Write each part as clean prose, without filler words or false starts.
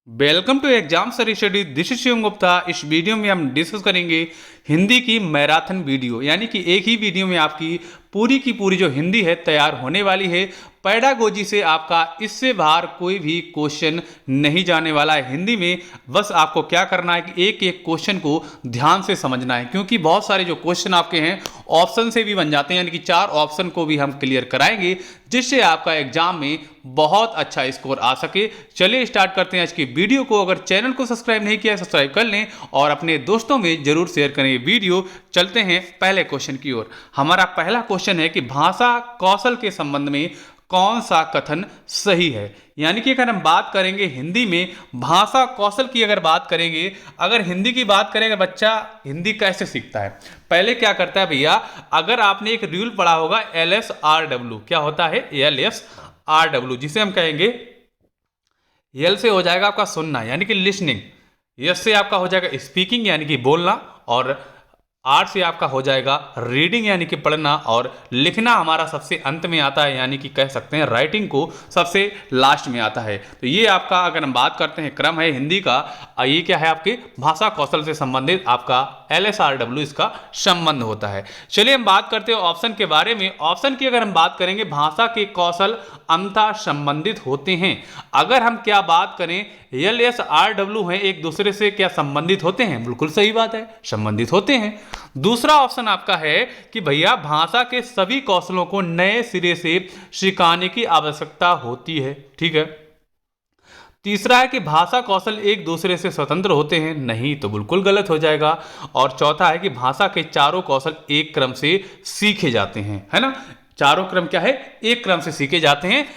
Welcome to exam sir study. This is Shivam Gupta. इस वीडियो में हम डिस्कस करेंगे हिंदी की मैराथन वीडियो, यानी कि एक ही वीडियो में आपकी पूरी जो हिंदी है तैयार होने वाली है। पैडागोजी से आपका इससे बाहर कोई भी क्वेश्चन नहीं जाने वाला है हिंदी में। बस आपको क्या करना है कि एक एक क्वेश्चन को ध्यान से समझना है, क्योंकि बहुत सारे जो क्वेश्चन आपके हैं ऑप्शन से भी बन जाते हैं, यानी कि 4 ऑप्शन को भी हम क्लियर कराएंगे जिससे आपका एग्जाम में बहुत अच्छा स्कोर आ सके। चलिए स्टार्ट करते हैं आज की वीडियो को। अगर चैनल को सब्सक्राइब नहीं किया है सब्सक्राइब कर लें और अपने दोस्तों में जरूर शेयर करें वीडियो। चलते हैं पहले क्वेश्चन की ओर। हमारा पहला क्वेश्चन है कि भाषा कौशल के संबंध में कौन सा कथन सही है। यानी कि अगर हम बात करेंगे हिंदी में भाषा कौशल की, अगर बात करेंगे, अगर हिंदी की बात करेंगे, बच्चा हिंदी कैसे सीखता है, पहले क्या करता है भैया, अगर आपने एक रूल पढ़ा होगा LSRW, क्या होता है LSRW, जिसे हम कहेंगे L से हो जाएगा आपका सुनना यानी कि लिसनिंग, S से आपका हो जाएगा स्पीकिंग यानी कि बोलना, और R से आपका हो जाएगा रीडिंग यानी कि पढ़ना, और लिखना हमारा सबसे अंत में आता है यानी कि कह सकते हैं राइटिंग को सबसे लास्ट में आता है। तो ये आपका अगर हम बात करते हैं क्रम है हिंदी का, ये क्या है आपके भाषा कौशल से संबंधित आपका LSRW इसका संबंध होता है। चलिए हम बात करते हैं ऑप्शन के बारे में। ऑप्शन की अगर हम बात करेंगे भाषा के कौशल अंतः संबंधित होते हैं। अगर हम क्या बात करें LSRW है एक दूसरे से क्या संबंधित होते हैं, बिल्कुल सही बात है, संबंधित होते हैं। दूसरा ऑप्शन आपका है कि भैया भाषा के सभी कौशलों को नए सिरे से सिखाने की आवश्यकता होती है, ठीक है। तीसरा है कि भाषा कौशल एक दूसरे से स्वतंत्र होते हैं, नहीं, तो बिल्कुल गलत हो जाएगा। और चौथा है कि भाषा के चारों कौशल एक क्रम से सीखे जाते हैं, है ना, चारों क्रम क्या है, एक क्रम से सीखे जाते हैं।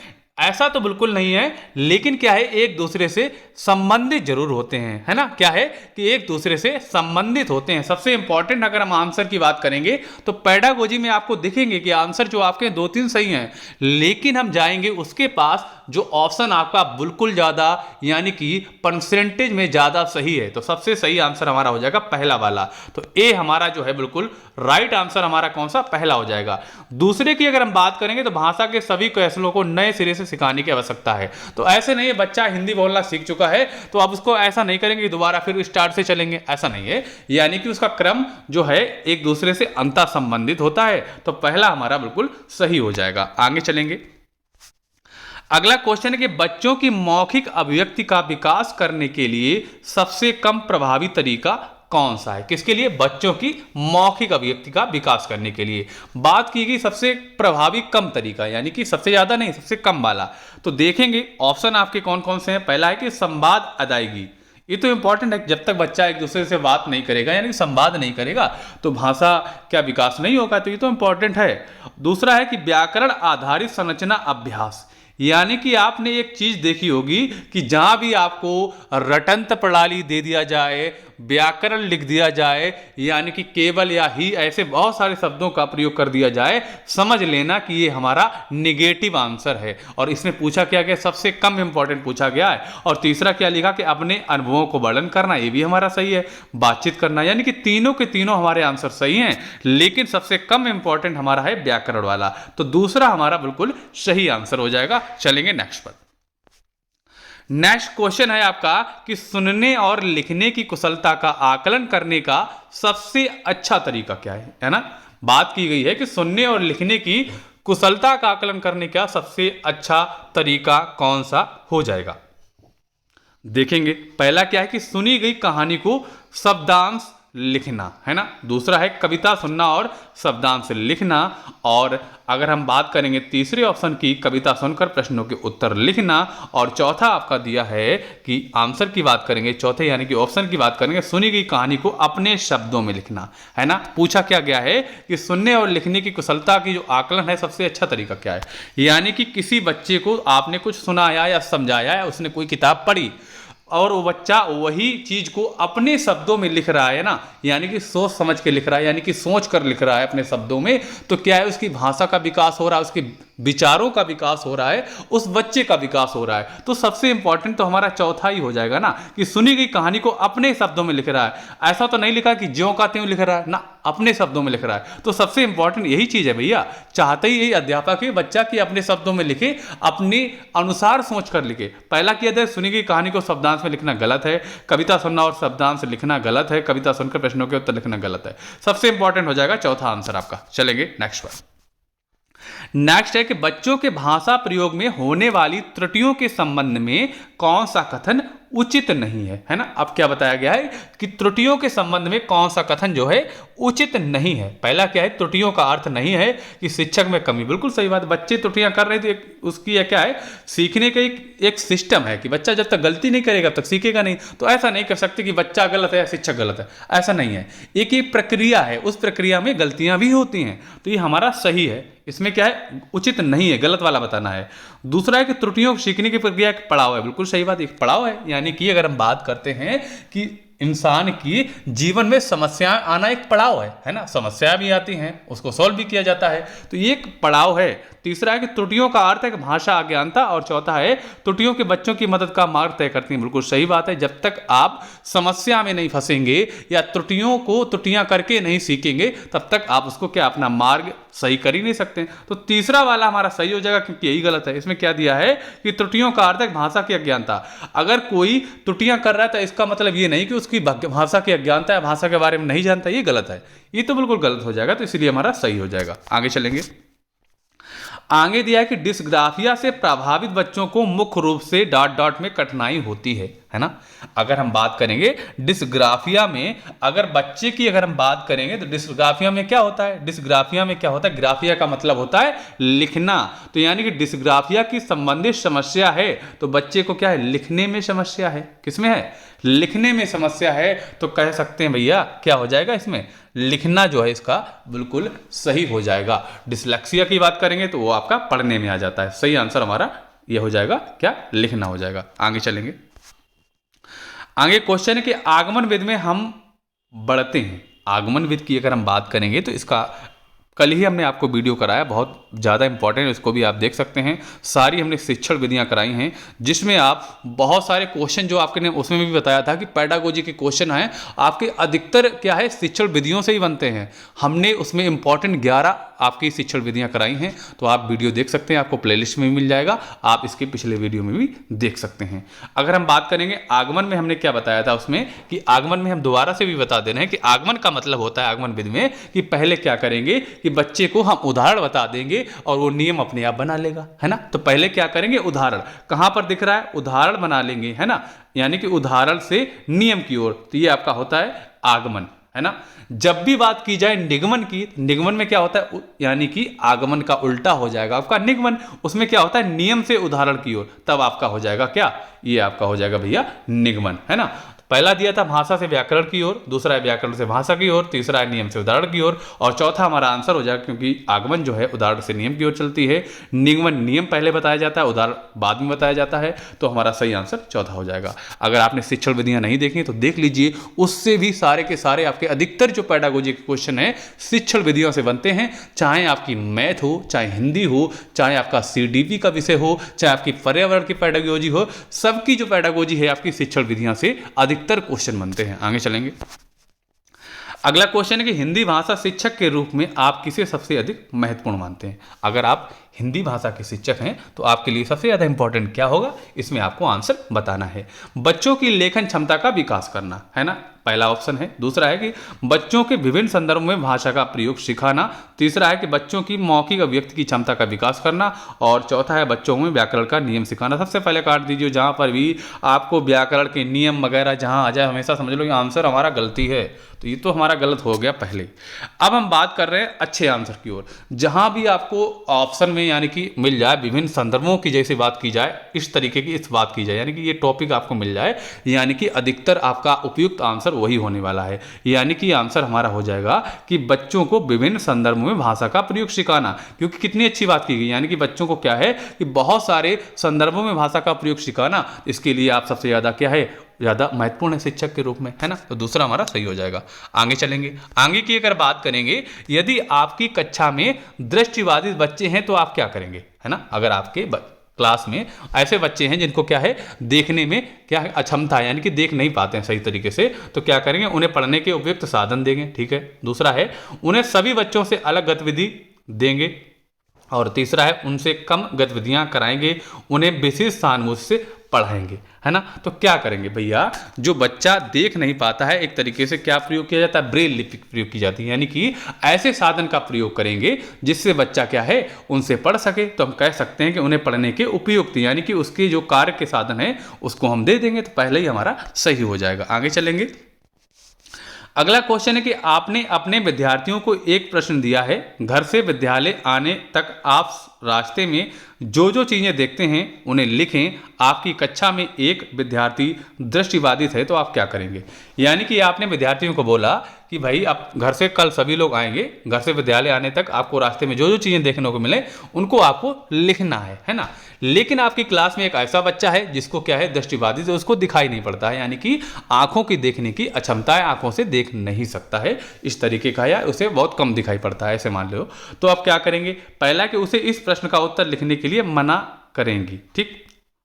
ऐसा तो बिल्कुल नहीं है, लेकिन क्या है एक दूसरे से संबंधित जरूर होते हैं, है ना, क्या है कि एक दूसरे से संबंधित होते हैं। सबसे इंपॉर्टेंट अगर हम आंसर की बात करेंगे तो पैडागोजी में आपको दिखेंगे कि आंसर जो आपके 2-3 सही हैं, लेकिन हम जाएंगे उसके पास जो ऑप्शन आपका बिल्कुल ज्यादा यानी कि परसेंटेज में ज्यादा सही है, तो सबसे सही आंसर हमारा हो जाएगा पहला वाला। तो ए हमारा जो है बिल्कुल राइट आंसर हमारा कौन सा, पहला हो जाएगा। दूसरे की अगर हम बात करेंगे तो भाषा के सभी कौशलों को नए सिरे से सिखाने की आवश्यकता है। तो ऐसे नहीं है बच्चा हिंदी बोलना सीख चुका है तो अब उसको ऐसा नहीं करेंगे दोबारा फिर स्टार्ट से चलेंगे, ऐसा नहीं है, यानी कि उसका क्रम जो है एक दूसरे से अंतर संबंधित होता है। तो पहला हमारा बिल्कुल सही हो जाएगा। आगे चलेंगे। अगला क्वेश्चन है कि बच्चों की मौखिक अभिव्यक्ति का विकास करने के लिए सबसे कम प्रभावी तरीका कौन सा है। किसके लिए, बच्चों की मौखिक अभिव्यक्ति का विकास करने के लिए बात की गई सबसे प्रभावी कम तरीका, यानी कि सबसे ज्यादा नहीं, सबसे कम वाला। तो देखेंगे ऑप्शन आपके कौन कौन से हैं। पहला है कि संवाद अदायगी, ये तो इंपॉर्टेंट है, जब तक बच्चा एक दूसरे से बात नहीं करेगा यानी कि संवाद नहीं करेगा तो भाषा क्या विकास नहीं होगा, तो ये तो इंपॉर्टेंट है। दूसरा है कि व्याकरण आधारित संरचना अभ्यास, यानी कि आपने एक चीज देखी होगी कि जहां भी आपको रटंत प्रणाली दे दिया जाए, व्याकरण लिख दिया जाए, यानी कि केवल या ही ऐसे बहुत सारे शब्दों का प्रयोग कर दिया जाए, समझ लेना कि ये हमारा निगेटिव आंसर है। और इसमें पूछा क्या गया, सबसे कम इंपॉर्टेंट पूछा गया है। और तीसरा क्या लिखा कि अपने अनुभवों को वर्णन करना, ये भी हमारा सही है। बातचीत करना, यानी कि तीनों के तीनों हमारे आंसर सही हैं, लेकिन सबसे कम इंपॉर्टेंट हमारा है व्याकरण वाला। तो दूसरा हमारा बिल्कुल सही आंसर हो जाएगा। चलेंगे नेक्स्ट पर। नेक्स्ट क्वेश्चन है आपका कि सुनने और लिखने की कुशलता का आकलन करने का सबसे अच्छा तरीका क्या है ना। बात की गई है कि सुनने और लिखने की कुशलता का आकलन करने का सबसे अच्छा तरीका कौन सा हो जाएगा। देखेंगे पहला क्या है कि सुनी गई कहानी को शब्दांश लिखना, है ना। दूसरा है कविता सुनना और शब्दांश लिखना। और अगर हम बात करेंगे तीसरे ऑप्शन की, कविता सुनकर प्रश्नों के उत्तर लिखना। और चौथा आपका दिया है कि आंसर की बात करेंगे, चौथे यानी कि ऑप्शन की बात करेंगे, सुनी गई कहानी को अपने शब्दों में लिखना, है ना। पूछा क्या गया है कि सुनने और लिखने की कुशलता की जो आकलन है सबसे अच्छा तरीका क्या है, यानी कि किसी बच्चे को आपने कुछ सुनाया या समझाया या उसने कोई किताब पढ़ी और वो बच्चा वही चीज को अपने शब्दों में लिख रहा है ना, यानी कि सोच समझ के लिख रहा है, यानी कि सोच कर लिख रहा है अपने शब्दों में, तो क्या है उसकी भाषा का विकास हो रहा है, उसके विचारों का विकास हो रहा है, उस बच्चे का विकास हो रहा है। तो सबसे इंपॉर्टेंट तो हमारा चौथा ही हो जाएगा ना, कि सुनी गई कहानी को अपने शब्दों में लिख रहा है। ऐसा तो नहीं लिखा कि ज्यों का त्यों लिख रहा है ना, अपने शब्दों में लिख रहा है। तो सबसे इंपॉर्टेंट यही चीज है भैया, चाहते ही यही अध्यापक है बच्चा की अपने शब्दों में लिखे, अपने अनुसार सोच कर लिखे। पहला किया जाए, सुनी गई कहानी को शब्दांश में लिखना गलत है, कविता सुनना और शब्दांश लिखना गलत है, कविता सुनकर प्रश्नों के उत्तर लिखना गलत है। सबसे इंपॉर्टेंट हो जाएगा चौथा आंसर आपका। चलेंगे नेक्स्ट पर। नेक्स्ट है कि बच्चों के भाषा प्रयोग में होने वाली त्रुटियों के संबंध में कौन सा कथन उचित नहीं है ना। अब क्या बताया गया है कि त्रुटियों के संबंध में कौन सा कथन जो है उचित नहीं है। पहला क्या है, त्रुटियों का अर्थ नहीं है कि शिक्षक में कमी। बिल्कुल सही बात, बच्चे त्रुटियां कर रहे थे, उसकी क्या है, सीखने का एक सिस्टम है कि बच्चा जब तक गलती नहीं करेगा तब तक सीखेगा नहीं। तो ऐसा नहीं कर सकते कि बच्चा गलत है या शिक्षक गलत है, ऐसा नहीं है। एक प्रक्रिया है, उस प्रक्रिया में गलतियां भी होती हैं, तो ये हमारा सही है। इसमें क्या है, उचित नहीं है, गलत वाला बताना है। दूसरा है कि त्रुटियों को सीखने की प्रक्रिया एक पड़ाव है। बिल्कुल सही बात, एक पड़ाव है। यानी कि अगर हम बात करते हैं कि इंसान की जीवन में समस्याएं आना एक पड़ाव है ना, समस्या भी आती हैं, उसको सॉल्व भी किया जाता है, तो ये एक पड़ाव है। तीसरा है कि त्रुटियों का अर्थ है कि भाषा अज्ञानता, और चौथा है त्रुटियों के बच्चों की मदद का मार्ग तय करती हैं। बिल्कुल सही बात है, जब तक आप समस्या में नहीं फंसेंगे या त्रुटियां करके नहीं सीखेंगे तब तक आप उसको क्या अपना मार्ग सही कर ही नहीं सकते। तो तीसरा वाला हमारा सही हो जाएगा, क्योंकि यही गलत है। इसमें क्या दिया है कि त्रुटियों का अर्थ है भाषा की अज्ञानता। अगर कोई त्रुटियां कर रहा है तो इसका मतलब ये नहीं कि उसकी भाषा की अज्ञानता है, भाषा के बारे में नहीं जानता, ये गलत है। ये तो बिल्कुल गलत हो जाएगा, तो इसलिए हमारा सही हो जाएगा। आगे चलेंगे। आगे दिया है कि डिस्ग्राफिया से प्रभावित बच्चों को मुख्य रूप से डॉट डॉट में कठिनाई होती है ना। अगर हम बात करेंगे डिस्ग्राफिया में, अगर बच्चे की अगर हम बात करेंगे तो डिस्ग्राफिया में क्या होता है, डिस्ग्राफिया में क्या होता है, ग्राफिया का मतलब होता है लिखना। तो यानी कि डिस्ग्राफिया की संबंधित समस्या है, तो बच्चे को क्या है, लिखने में समस्या है। किसमें है, लिखने में समस्या है। तो कह सकते हैं भैया क्या हो जाएगा, इसमें लिखना जो है इसका बिल्कुल सही हो जाएगा। डिसलेक्सिया की बात करेंगे तो वो आपका पढ़ने में आ जाता है। सही आंसर हमारा ये हो जाएगा क्या, लिखना हो जाएगा। आगे चलेंगे। आगे क्वेश्चन है कि आगमन विधि में हम बढ़ते हैं। आगमन विधि की अगर हम बात करेंगे तो इसका कल ही हमने आपको वीडियो कराया, बहुत ज़्यादा इंपॉर्टेंट है, इसको भी आप देख सकते हैं। सारी हमने शिक्षण विधियां कराई हैं, जिसमें आप बहुत सारे क्वेश्चन जो आपके ने उसमें भी बताया था कि पेडागोजी के क्वेश्चन हैं आपके अधिकतर क्या है, शिक्षण विधियों से ही बनते हैं। हमने उसमें इंपॉर्टेंट 11 आपकी शिक्षण विधियां कराई हैं, तो आप वीडियो देख सकते हैं, आपको प्लेलिस्ट में भी मिल जाएगा, आप इसके पिछले वीडियो में भी देख सकते हैं। अगर हम बात करेंगे आगमन में, हमने क्या बताया था उसमें कि आगमन में हम दोबारा से भी बता दे रहे हैं कि आगमन का मतलब होता है आगमन विधि में कि पहले क्या करेंगे कि बच्चे को हम उदाहरण बता देंगे और वो नियम अपने आप बना लेगा, है ना। तो पहले क्या करेंगे, उदाहरण कहां पर दिख रहा है, उदाहरण बना लेंगे, है ना, यानी कि उदाहरण से नियम की ओर। तो ये आपका होता है आगमन, है ना। जब भी बात की जाए निगमन की, निगमन में क्या होता है, यानी कि आगमन का उल्टा हो जाएगा आपका निगमन। उसमें क्या होता है, नियम से उदाहरण की ओर, तब आपका हो जाएगा क्या, ये आपका हो जाएगा भैया निगमन, है ना। पहला दिया था भाषा से व्याकरण की ओर, दूसरा है व्याकरण से भाषा की ओर, तीसरा है नियम से उदाहरण की ओर, और चौथा हमारा आंसर हो जाएगा, क्योंकि आगमन जो है उदाहरण से नियम की ओर चलती है, निगमन नियम पहले बताया जाता है, उदाहरण बाद में बताया जाता है। तो हमारा सही आंसर चौथा हो जाएगा। अगर आपने शिक्षण विधियां नहीं देखी तो देख लीजिए, उससे भी सारे के सारे आपके अधिकतर जो पेडागोजी के क्वेश्चन है शिक्षण विधियों से बनते हैं। चाहे आपकी मैथ हो, चाहे हिंदी हो, चाहे आपका CDP का विषय हो, चाहे आपकी पर्यावरण की पेडागोजी हो, सबकी जो पेडागोजी है आपकी शिक्षण विधियां से अधिकतर क्वेश्चन बनते हैं। आगे चलेंगे। अगला क्वेश्चन है कि हिंदी भाषा शिक्षक के रूप में आप किसे सबसे अधिक महत्वपूर्ण मानते हैं। अगर आप हिंदी भाषा के शिक्षक हैं तो आपके लिए सबसे ज़्यादा इंपॉर्टेंट क्या होगा, इसमें आपको आंसर बताना है। बच्चों की लेखन क्षमता का विकास करना, है ना, पहला ऑप्शन है। दूसरा है कि बच्चों के विभिन्न संदर्भों में भाषा का प्रयोग सिखाना। तीसरा है कि बच्चों की मौखिक अभिव्यक्ति की क्षमता का विकास करना, और चौथा है बच्चों में व्याकरण का नियम सिखाना। सबसे पहले काट दीजिए, जहां पर भी आपको व्याकरण के नियम वगैरह जहां आ जाए हमेशा समझ लो ये आंसर हमारा गलती है, तो ये तो हमारा गलत हो गया पहले। अब हम बात कर रहे हैं अच्छे आंसर की ओर। जहां भी आपको ऑप्शन में यानी कि मिल जाए विभिन्न संदर्भों की जैसे बात की जाए, इस तरीके की इस बात की जाए, यानी कि ये टॉपिक आपको मिल जाए, यानी कि अधिकतर आपका उपयुक्त आंसर वही होने वाला है। यानी कि आंसर हमारा हो जाएगा कि बच्चों को विभिन्न संदर्भों में भाषा का प्रयोग सिखाना, क्योंकि कितनी अच्छी बात की गई, यानी कि बच्चों को क्या है कि बहुत सारे संदर्भों में भाषा का प्रयोग सिखाना, इसके लिए आप सबसे ज्यादा क्या है, ज़्यादा महत्वपूर्ण है शिक्षक के रूप में, है ना। तो दूसरा हमारा सही हो जाएगा। आगे चलेंगे। आगे की अगर बात करेंगे, यदि आपकी कक्षा में दृष्टिबाधित बच्चे हैं तो आप क्या करेंगे, है ना। अगर आपके क्लास में ऐसे बच्चे हैं जिनको क्या है, देखने में क्या है, अक्षमता है, यानी कि देख नहीं पाते हैं सही तरीके से, तो क्या करेंगे, उन्हें पढ़ने के उपयुक्त साधन देंगे। ठीक है। दूसरा है, उन्हें सभी बच्चों से अलग गतिविधि देंगे। और तीसरा है, उनसे कम गतिविधियां कराएंगे, उन्हें विशेष सहानुभूति से पढ़ाएंगे, है ना। तो क्या करेंगे भैया, जो बच्चा देख नहीं पाता है, एक तरीके से क्या प्रयोग किया जाता है, ब्रेल लिपि प्रयोग की जाती है, यानी कि ऐसे साधन का प्रयोग करेंगे जिससे बच्चा क्या है, उनसे पढ़ सके। तो हम कह सकते हैं कि उन्हें पढ़ने के उपयुक्त, यानी कि उसके जो कार्य के साधन है उसको हम दे देंगे, तो पहले ही हमारा सही हो जाएगा। आगे चलेंगे। अगला क्वेश्चन है कि आपने अपने विद्यार्थियों को एक प्रश्न दिया है, घर से विद्यालय आने तक आप रास्ते में जो जो चीज़ें देखते हैं उन्हें लिखें। आपकी कक्षा में एक विद्यार्थी दृष्टिबाधित है, तो आप क्या करेंगे। यानी कि आपने विद्यार्थियों को बोला कि भाई आप घर से कल सभी लोग आएंगे, घर से विद्यालय आने तक आपको रास्ते में जो जो चीज़ें देखने को मिले उनको आपको लिखना है ना। लेकिन आपकी क्लास में एक ऐसा बच्चा है जिसको क्या है, दृष्टिबाधित है, उसको दिखाई नहीं पड़ता है, यानी कि आंखों की देखने की अक्षमता है, आंखों से देख नहीं सकता है इस तरीके का, या उसे बहुत कम दिखाई पड़ता है, ऐसे मान लो। तो आप क्या करेंगे, पहला कि उसे इस प्रश्न का उत्तर लिखने के लिए मना करेंगी। ठीक।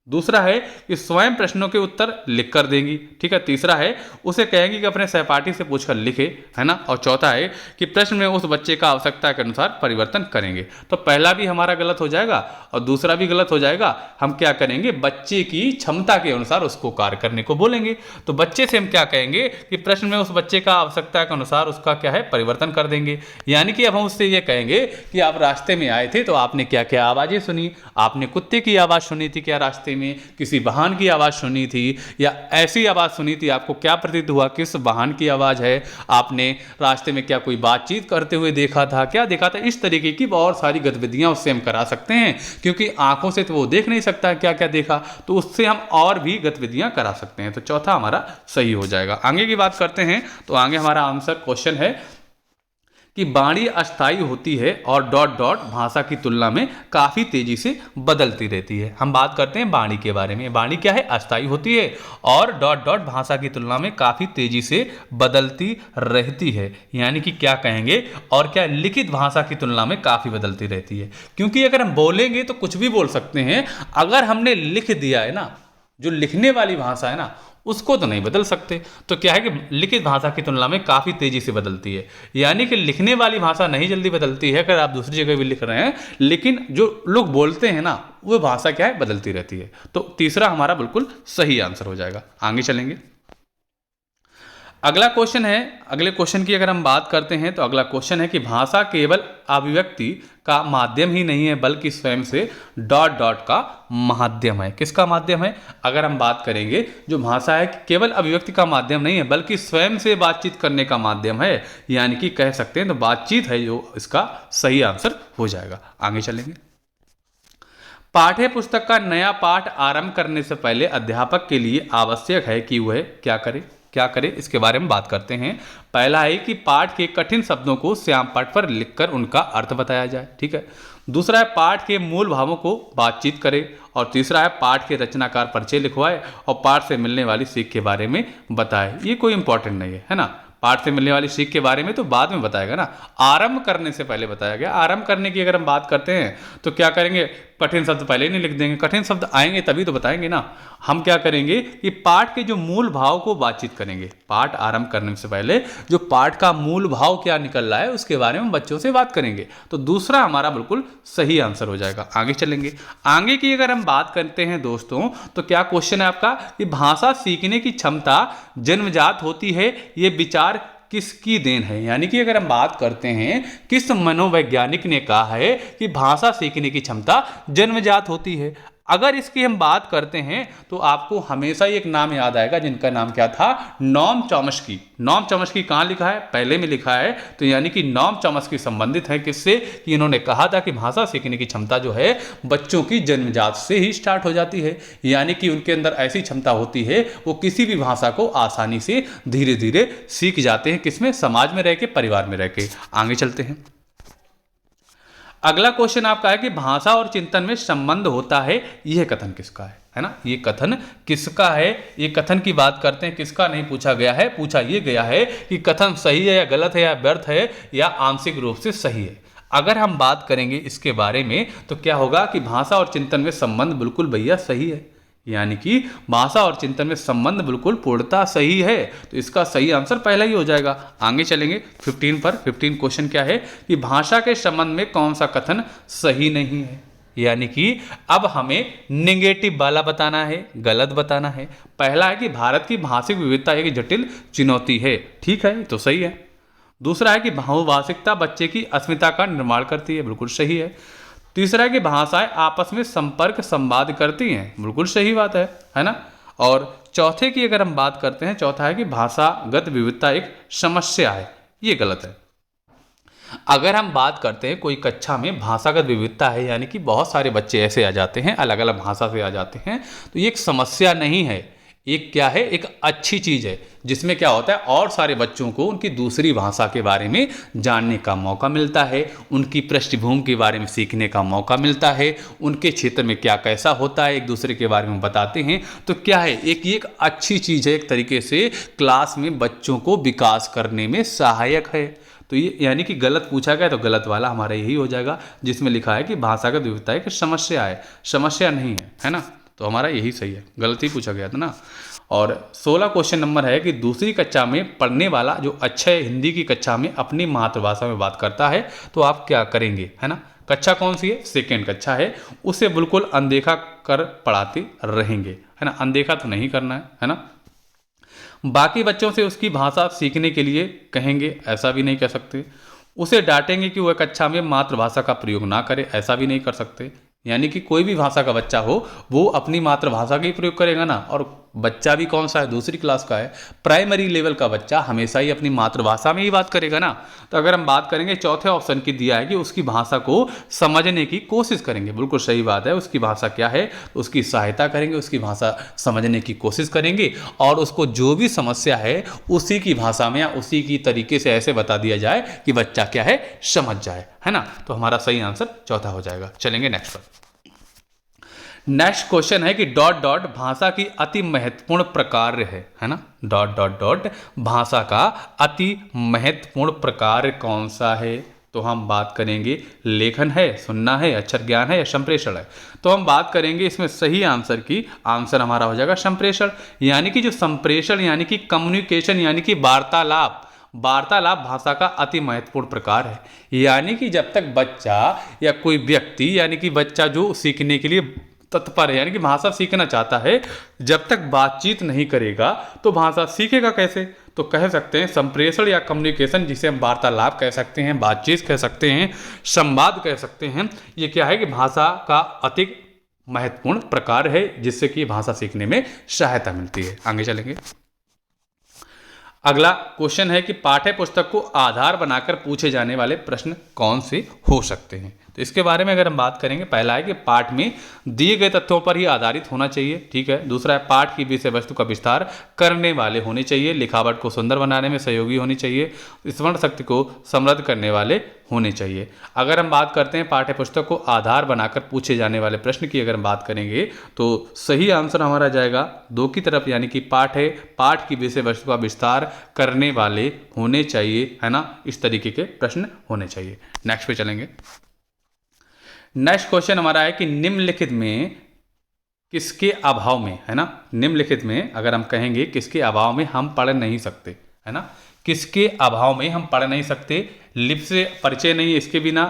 दूसरा है कि स्वयं प्रश्नों के उत्तर लिख कर देंगी। ठीक है। तीसरा है, उसे कहेंगी कि अपने सहपाठी से पूछकर लिखे, है ना। और चौथा है कि प्रश्न में उस बच्चे का आवश्यकता के अनुसार परिवर्तन करेंगे। तो पहला भी हमारा गलत हो जाएगा और दूसरा भी गलत हो जाएगा। हम क्या करेंगे, बच्चे की क्षमता के अनुसार उसको कार्य करने को बोलेंगे। तो बच्चे से हम क्या कहेंगे कि प्रश्न में उस बच्चे का आवश्यकता के अनुसार उसका क्या है, परिवर्तन कर देंगे। यानी कि अब हम उससे ये कहेंगे कि आप रास्ते में आए थे तो आपने क्या क्या आवाज़ें सुनी, आपने कुत्ते की आवाज़ सुनी थी क्या, रास्ते में किसी वाहन की आवाज़ सुनी थी या ऐसी आवाज़ सुनी थी, आपको क्या प्रतीत हुआ, किस वाहन की आवाज़ है, आपने रास्ते में क्या कोई बातचीत करते हुए देखा था, क्या देखा था। इस तरीके की बहुत सारी गतिविधियां उससे हम करा सकते हैं, क्योंकि आंखों से तो वो देख नहीं सकता क्या क्या देखा, तो उससे हम और भी गतिविधियां करा सकते हैं। तो चौथा हमारा सही हो जाएगा। आगे की बात करते हैं, तो आगे हमारा आंसर क्वेश्चन है कि वाणी अस्थायी होती है और डॉट डॉट भाषा की तुलना में काफ़ी तेजी से बदलती रहती है। हम बात करते हैं वाणी के बारे में। वाणी क्या है, अस्थायी होती है और डॉट डॉट भाषा की तुलना में काफ़ी तेजी से बदलती रहती है। यानी कि क्या कहेंगे, और क्या लिखित भाषा की तुलना में काफ़ी बदलती रहती है। क्योंकि अगर हम बोलेंगे तो कुछ भी बोल सकते हैं, अगर हमने लिख दिया है ना, जो लिखने वाली भाषा है ना, उसको तो नहीं बदल सकते। तो क्या है कि लिखित भाषा की तुलना में काफ़ी तेज़ी से बदलती है। यानी कि लिखने वाली भाषा नहीं जल्दी बदलती है, अगर आप दूसरी जगह भी लिख रहे हैं, लेकिन जो लोग बोलते हैं ना, वो भाषा क्या है, बदलती रहती है। तो तीसरा हमारा बिल्कुल सही आंसर हो जाएगा। आगे चलेंगे। अगला क्वेश्चन है, अगले क्वेश्चन की अगर हम बात करते हैं तो अगला क्वेश्चन है कि भाषा केवल अभिव्यक्ति का माध्यम ही नहीं है बल्कि स्वयं से डॉट डॉट का माध्यम है। किसका माध्यम है, अगर हम बात करेंगे, जो भाषा है केवल अभिव्यक्ति का माध्यम नहीं है बल्कि स्वयं से बातचीत करने का माध्यम है। यानी कि कह सकते हैं तो बातचीत है जो इसका सही आंसर हो जाएगा। आगे चलेंगे। पाठ्य पुस्तक का नया पाठ आरंभ करने से पहले अध्यापक के लिए आवश्यक है कि वह क्या करे, इसके बारे में बात करते हैं। पहला है कि पाठ के कठिन शब्दों को श्याम पट पर लिखकर उनका अर्थ बताया जाए। ठीक है। दूसरा है पाठ के मूल भावों को बातचीत करे। और तीसरा है पाठ के रचनाकार परिचय लिखवाए और पाठ से मिलने वाली सीख के बारे में बताए। ये कोई इंपॉर्टेंट नहीं है ना। पाठ से मिलने वाली सीख के बारे में तो बाद में बताएगा ना, आरंभ करने से पहले बताया गया। आरंभ करने की अगर हम बात करते हैं तो क्या करेंगे, कठिन शब्द पहले ही नहीं लिख देंगे, कठिन शब्द आएंगे तभी तो बताएंगे ना। हम क्या करेंगे कि पाठ के जो मूल भाव को बातचीत करेंगे। पाठ आरंभ करने से पहले जो पाठ का मूल भाव क्या निकल रहा है उसके बारे में बच्चों से बात करेंगे। तो दूसरा हमारा बिल्कुल सही आंसर हो जाएगा। आगे चलेंगे। आगे की अगर हम बात करते हैं दोस्तों, तो क्या क्वेश्चन है आपका कि भाषा सीखने की क्षमता जन्मजात होती है, ये विचार किसकी देन है। यानी कि अगर हम बात करते हैं, किस मनोवैज्ञानिक ने कहा है कि भाषा सीखने की क्षमता जन्मजात होती है। अगर इसकी हम बात करते हैं तो आपको हमेशा ही एक नाम याद आएगा जिनका नाम क्या था, नॉम चॉम्स्की। नॉम चॉम्स्की कहाँ लिखा है, पहले में लिखा है। तो यानी कि नॉम चॉम्स्की संबंधित है किससे, कि इन्होंने कहा था कि भाषा सीखने की क्षमता जो है बच्चों की जन्मजात से ही स्टार्ट हो जाती है। यानी कि उनके अंदर ऐसी क्षमता होती है, वो किसी भी भाषा को आसानी से धीरे धीरे सीख जाते हैं। किसमें, समाज में रह के, परिवार में रह के। आगे चलते हैं। अगला क्वेश्चन आपका है कि भाषा और चिंतन में संबंध होता है, यह कथन किसका है ना। ये कथन किसका है, ये कथन की बात करते हैं, किसका नहीं पूछा गया है। पूछा ये गया है कि कथन सही है या गलत है या व्यर्थ है या आंशिक रूप से सही है। अगर हम बात करेंगे इसके बारे में तो क्या होगा कि भाषा और चिंतन में संबंध बिल्कुल भैया सही है, यानी कि भाषा और चिंतन में संबंध बिल्कुल पूर्णतः सही है। तो इसका सही आंसर पहला ही हो जाएगा। आगे चलेंगे 15 पर। 15 क्वेश्चन क्या है कि भाषा के संबंध में कौन सा कथन सही नहीं है, यानी कि अब हमें नेगेटिव वाला बताना है, गलत बताना है। पहला है कि भारत की भाषिक विविधता एक जटिल चुनौती है, ठीक है, तो सही है। दूसरा है कि बहुभाषिकता बच्चे की अस्मिता का निर्माण करती है, बिल्कुल सही है। तीसरा है कि भाषाएं आपस में संपर्क संवाद करती हैं, बिल्कुल सही बात है ना। और चौथे की अगर हम बात करते हैं, चौथा है कि भाषागत विविधता एक समस्या है, ये गलत है। अगर हम बात करते हैं कोई कक्षा में भाषागत विविधता है, यानी कि बहुत सारे बच्चे ऐसे आ जाते हैं, अलग अलग भाषा से आ जाते हैं, तो ये एक समस्या नहीं है, एक क्या है, एक अच्छी चीज़ है, जिसमें क्या होता है और सारे बच्चों को उनकी दूसरी भाषा के बारे में जानने का मौका मिलता है, उनकी पृष्ठभूमि के बारे में सीखने का मौका मिलता है, उनके क्षेत्र में क्या कैसा होता है एक दूसरे के बारे में बताते हैं। तो क्या है, एक अच्छी चीज़ है, एक तरीके से क्लास में बच्चों को विकास करने में सहायक है। तो ये यानी कि गलत पूछा गया तो गलत वाला हमारा यही हो जाएगा, जिसमें लिखा है कि भाषागत विविधता एक समस्या है, समस्या नहीं है ना। तो हमारा यही सही है, गलत ही पूछा गया था ना। और 16 क्वेश्चन नंबर है कि दूसरी कक्षा में पढ़ने वाला जो अक्षय हिंदी की कक्षा में अपनी मातृभाषा में बात करता है तो आप क्या करेंगे, है ना। कक्षा कौन सी है, सेकेंड कक्षा है, उसे बिल्कुल अनदेखा कर पढ़ाते रहेंगे, है ना, अनदेखा तो नहीं करना है ना। बाकी बच्चों से उसकी भाषा सीखने के लिए कहेंगे, ऐसा भी नहीं कह सकते। उसे डांटेंगे कि वह कक्षा में मातृभाषा का प्रयोग ना करे, ऐसा भी नहीं कर सकते। यानी कि कोई भी भाषा का बच्चा हो वो अपनी मातृभाषा का ही प्रयोग करेगा ना। और बच्चा भी कौन सा है, दूसरी क्लास का है, प्राइमरी लेवल का बच्चा हमेशा ही अपनी मातृभाषा में ही बात करेगा ना। तो अगर हम बात करेंगे चौथे ऑप्शन की दिया है कि उसकी भाषा को समझने की कोशिश करेंगे, बिल्कुल सही बात है। उसकी भाषा क्या है, उसकी सहायता करेंगे, उसकी भाषा समझने की कोशिश करेंगे और उसको जो भी समस्या है उसी की भाषा में या उसी की तरीके से ऐसे बता दिया जाए कि बच्चा क्या है, समझ जाए, है ना। तो हमारा सही आंसर चौथा हो जाएगा। चलेंगे नेक्स्ट पर। नेक्स्ट क्वेश्चन है कि डॉट डॉट भाषा की अति महत्वपूर्ण प्रकार है ना। डॉट डॉट डॉट भाषा का अति महत्वपूर्ण प्रकार कौन सा है। तो हम बात करेंगे लेखन है, सुनना है, अक्षर ज्ञान है या संप्रेषण है। तो हम बात करेंगे इसमें सही आंसर की, आंसर हमारा हो जाएगा संप्रेषण। यानी कि जो संप्रेषण यानी कि कम्युनिकेशन यानी कि वार्तालाप भाषा का अति महत्वपूर्ण प्रकार है। यानी कि जब तक बच्चा या कोई व्यक्ति यानी कि बच्चा जो सीखने के लिए तत्पर है यानी कि भाषा सीखना चाहता है, जब तक बातचीत नहीं करेगा तो भाषा सीखेगा कैसे। तो कह सकते हैं संप्रेषण या कम्युनिकेशन, जिसे हम वार्तालाप कह सकते हैं, बातचीत कह सकते हैं, संवाद कह सकते हैं, ये क्या है कि भाषा का अति महत्वपूर्ण प्रकार है जिससे कि भाषा सीखने में सहायता मिलती है। आगे चलेंगे। अगला क्वेश्चन है कि पाठ्य पुस्तक को आधार बनाकर पूछे जाने वाले प्रश्न कौन से हो सकते हैं। तो इसके बारे में अगर हम बात करेंगे, पहला है कि पाठ में दिए गए तथ्यों पर ही आधारित होना चाहिए, ठीक है। दूसरा है पाठ की विषय वस्तु का विस्तार करने वाले होने चाहिए, लिखावट को सुंदर बनाने में सहयोगी होनी चाहिए, स्मरण शक्ति को समृद्ध करने वाले होने चाहिए। अगर हम बात करते हैं पाठ्य पुस्तक को आधार बनाकर पूछे जाने वाले प्रश्न की अगर हम बात करेंगे तो सही आंसर हमारा जाएगा दो की तरफ, यानी कि पाठ है, पाठ की विषय वस्तु का विस्तार करने वाले होने चाहिए, है ना, इस तरीके के प्रश्न होने चाहिए। नेक्स्ट पे चलेंगे। नेक्स्ट क्वेश्चन हमारा है कि निम्नलिखित में किसके अभाव में, है ना, निम्नलिखित में अगर हम कहेंगे किसके अभाव में हम पढ़ नहीं सकते, है ना, किसके अभाव में हम पढ़ नहीं सकते। लिपि से परिचय नहीं है इसके बिना,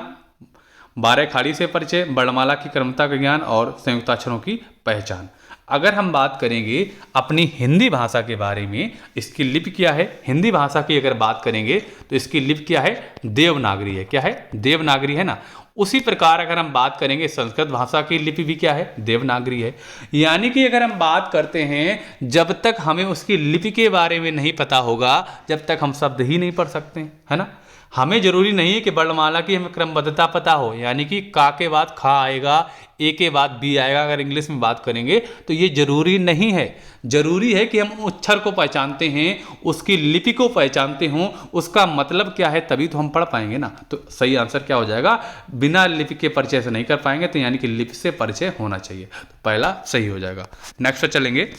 12 खाड़ी से परिचय, वर्णमाला की क्रमता का ज्ञान और संयुक्ताक्षरों की पहचान। अगर हम बात करेंगे अपनी हिंदी भाषा के बारे में, इसकी लिपि क्या है, हिंदी भाषा की अगर बात करेंगे तो इसकी लिपि क्या है, देवनागरी है। क्या है, देवनागरी है ना। उसी प्रकार अगर हम बात करेंगे संस्कृत भाषा की लिपि भी क्या है, देवनागरी है। यानी कि अगर हम बात करते हैं जब तक हमें उसकी लिपि के बारे में नहीं पता होगा जब तक हम शब्द ही नहीं पढ़ सकते, है ना। हमें जरूरी नहीं है कि वर्णमाला की हमें क्रमबद्धता पता हो, यानी कि का के बाद खा आएगा, ए के बाद बी आएगा, अगर इंग्लिश में बात करेंगे तो ये जरूरी नहीं है। जरूरी है कि हम अक्षर को पहचानते हैं, उसकी लिपि को पहचानते हों, उसका मतलब क्या है, तभी तो हम पढ़ पाएंगे ना। तो सही आंसर क्या हो जाएगा, बिना लिपि के परिचय से नहीं कर पाएंगे, तो यानी कि लिपि से परिचय होना चाहिए, तो पहला सही हो जाएगा। नेक्स्ट पर चलेंगे।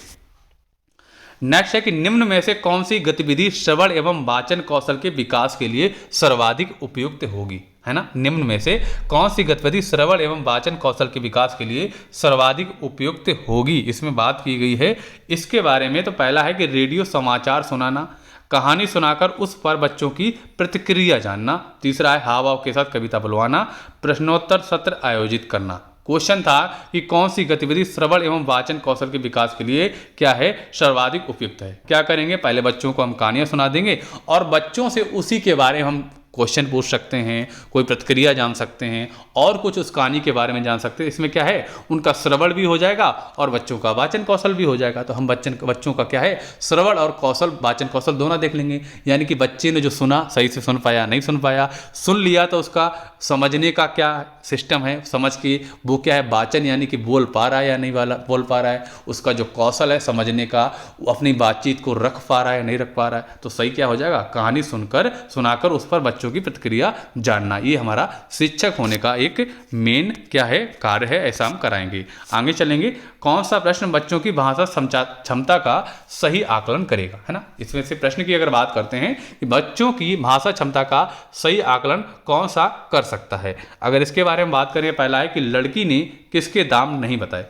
नेक्स्ट है कि निम्न में से कौन सी गतिविधि श्रवण एवं वाचन कौशल के विकास के लिए सर्वाधिक उपयुक्त होगी, है ना, निम्न में से कौन सी गतिविधि श्रवण एवं वाचन कौशल के विकास के लिए सर्वाधिक उपयुक्त होगी, इसमें बात की गई है। इसके बारे में तो पहला है कि रेडियो समाचार सुनाना, कहानी सुनाकर उस पर बच्चों की प्रतिक्रिया जानना। तीसरा है हाव भाव के साथ कविता बुलवाना, प्रश्नोत्तर सत्र आयोजित करना। क्वेश्चन था कि कौन सी गतिविधि श्रवण एवं वाचन कौशल के विकास के लिए क्या है, सर्वाधिक उपयुक्त है। क्या करेंगे, पहले बच्चों को हम कहानियां सुना देंगे और बच्चों से उसी के बारे में हम क्वेश्चन पूछ सकते हैं, कोई प्रतिक्रिया जान सकते हैं और कुछ उस कहानी के बारे में जान सकते हैं। इसमें क्या है, उनका श्रवण भी हो जाएगा और बच्चों का वाचन कौशल भी हो जाएगा। तो हम बच्चों का क्या है, श्रवण और कौशल, वाचन कौशल दोनों देख लेंगे। यानी कि बच्चे ने जो सुना सही से सुन पाया, नहीं सुन पाया, सुन लिया तो उसका समझने का क्या सिस्टम है, समझ के वो क्या है, वाचन यानी कि बोल पा रहा है या नहीं बोल पा रहा है, उसका जो कौशल है समझने का, वो अपनी बातचीत को रख पा रहा है नहीं रख पा रहा है। तो सही क्या हो जाएगा, कहानी सुनाकर उस पर बच्चों की प्रतिक्रिया जानना। ये हमारा शिक्षक होने का एक मेन क्या है, कार्य है, ऐसा हम कराएंगे। आगे चलेंगे, कौन सा प्रश्न बच्चों की भाषा क्षमता का सही आकलन करेगा, है ना। इसमें से प्रश्न की अगर बात करते हैं कि बच्चों की भाषा क्षमता का सही आकलन कौन सा कर सकता है, अगर इसके बारे में बात करें, पहला है कि लड़की ने किसके दाम नहीं बताए।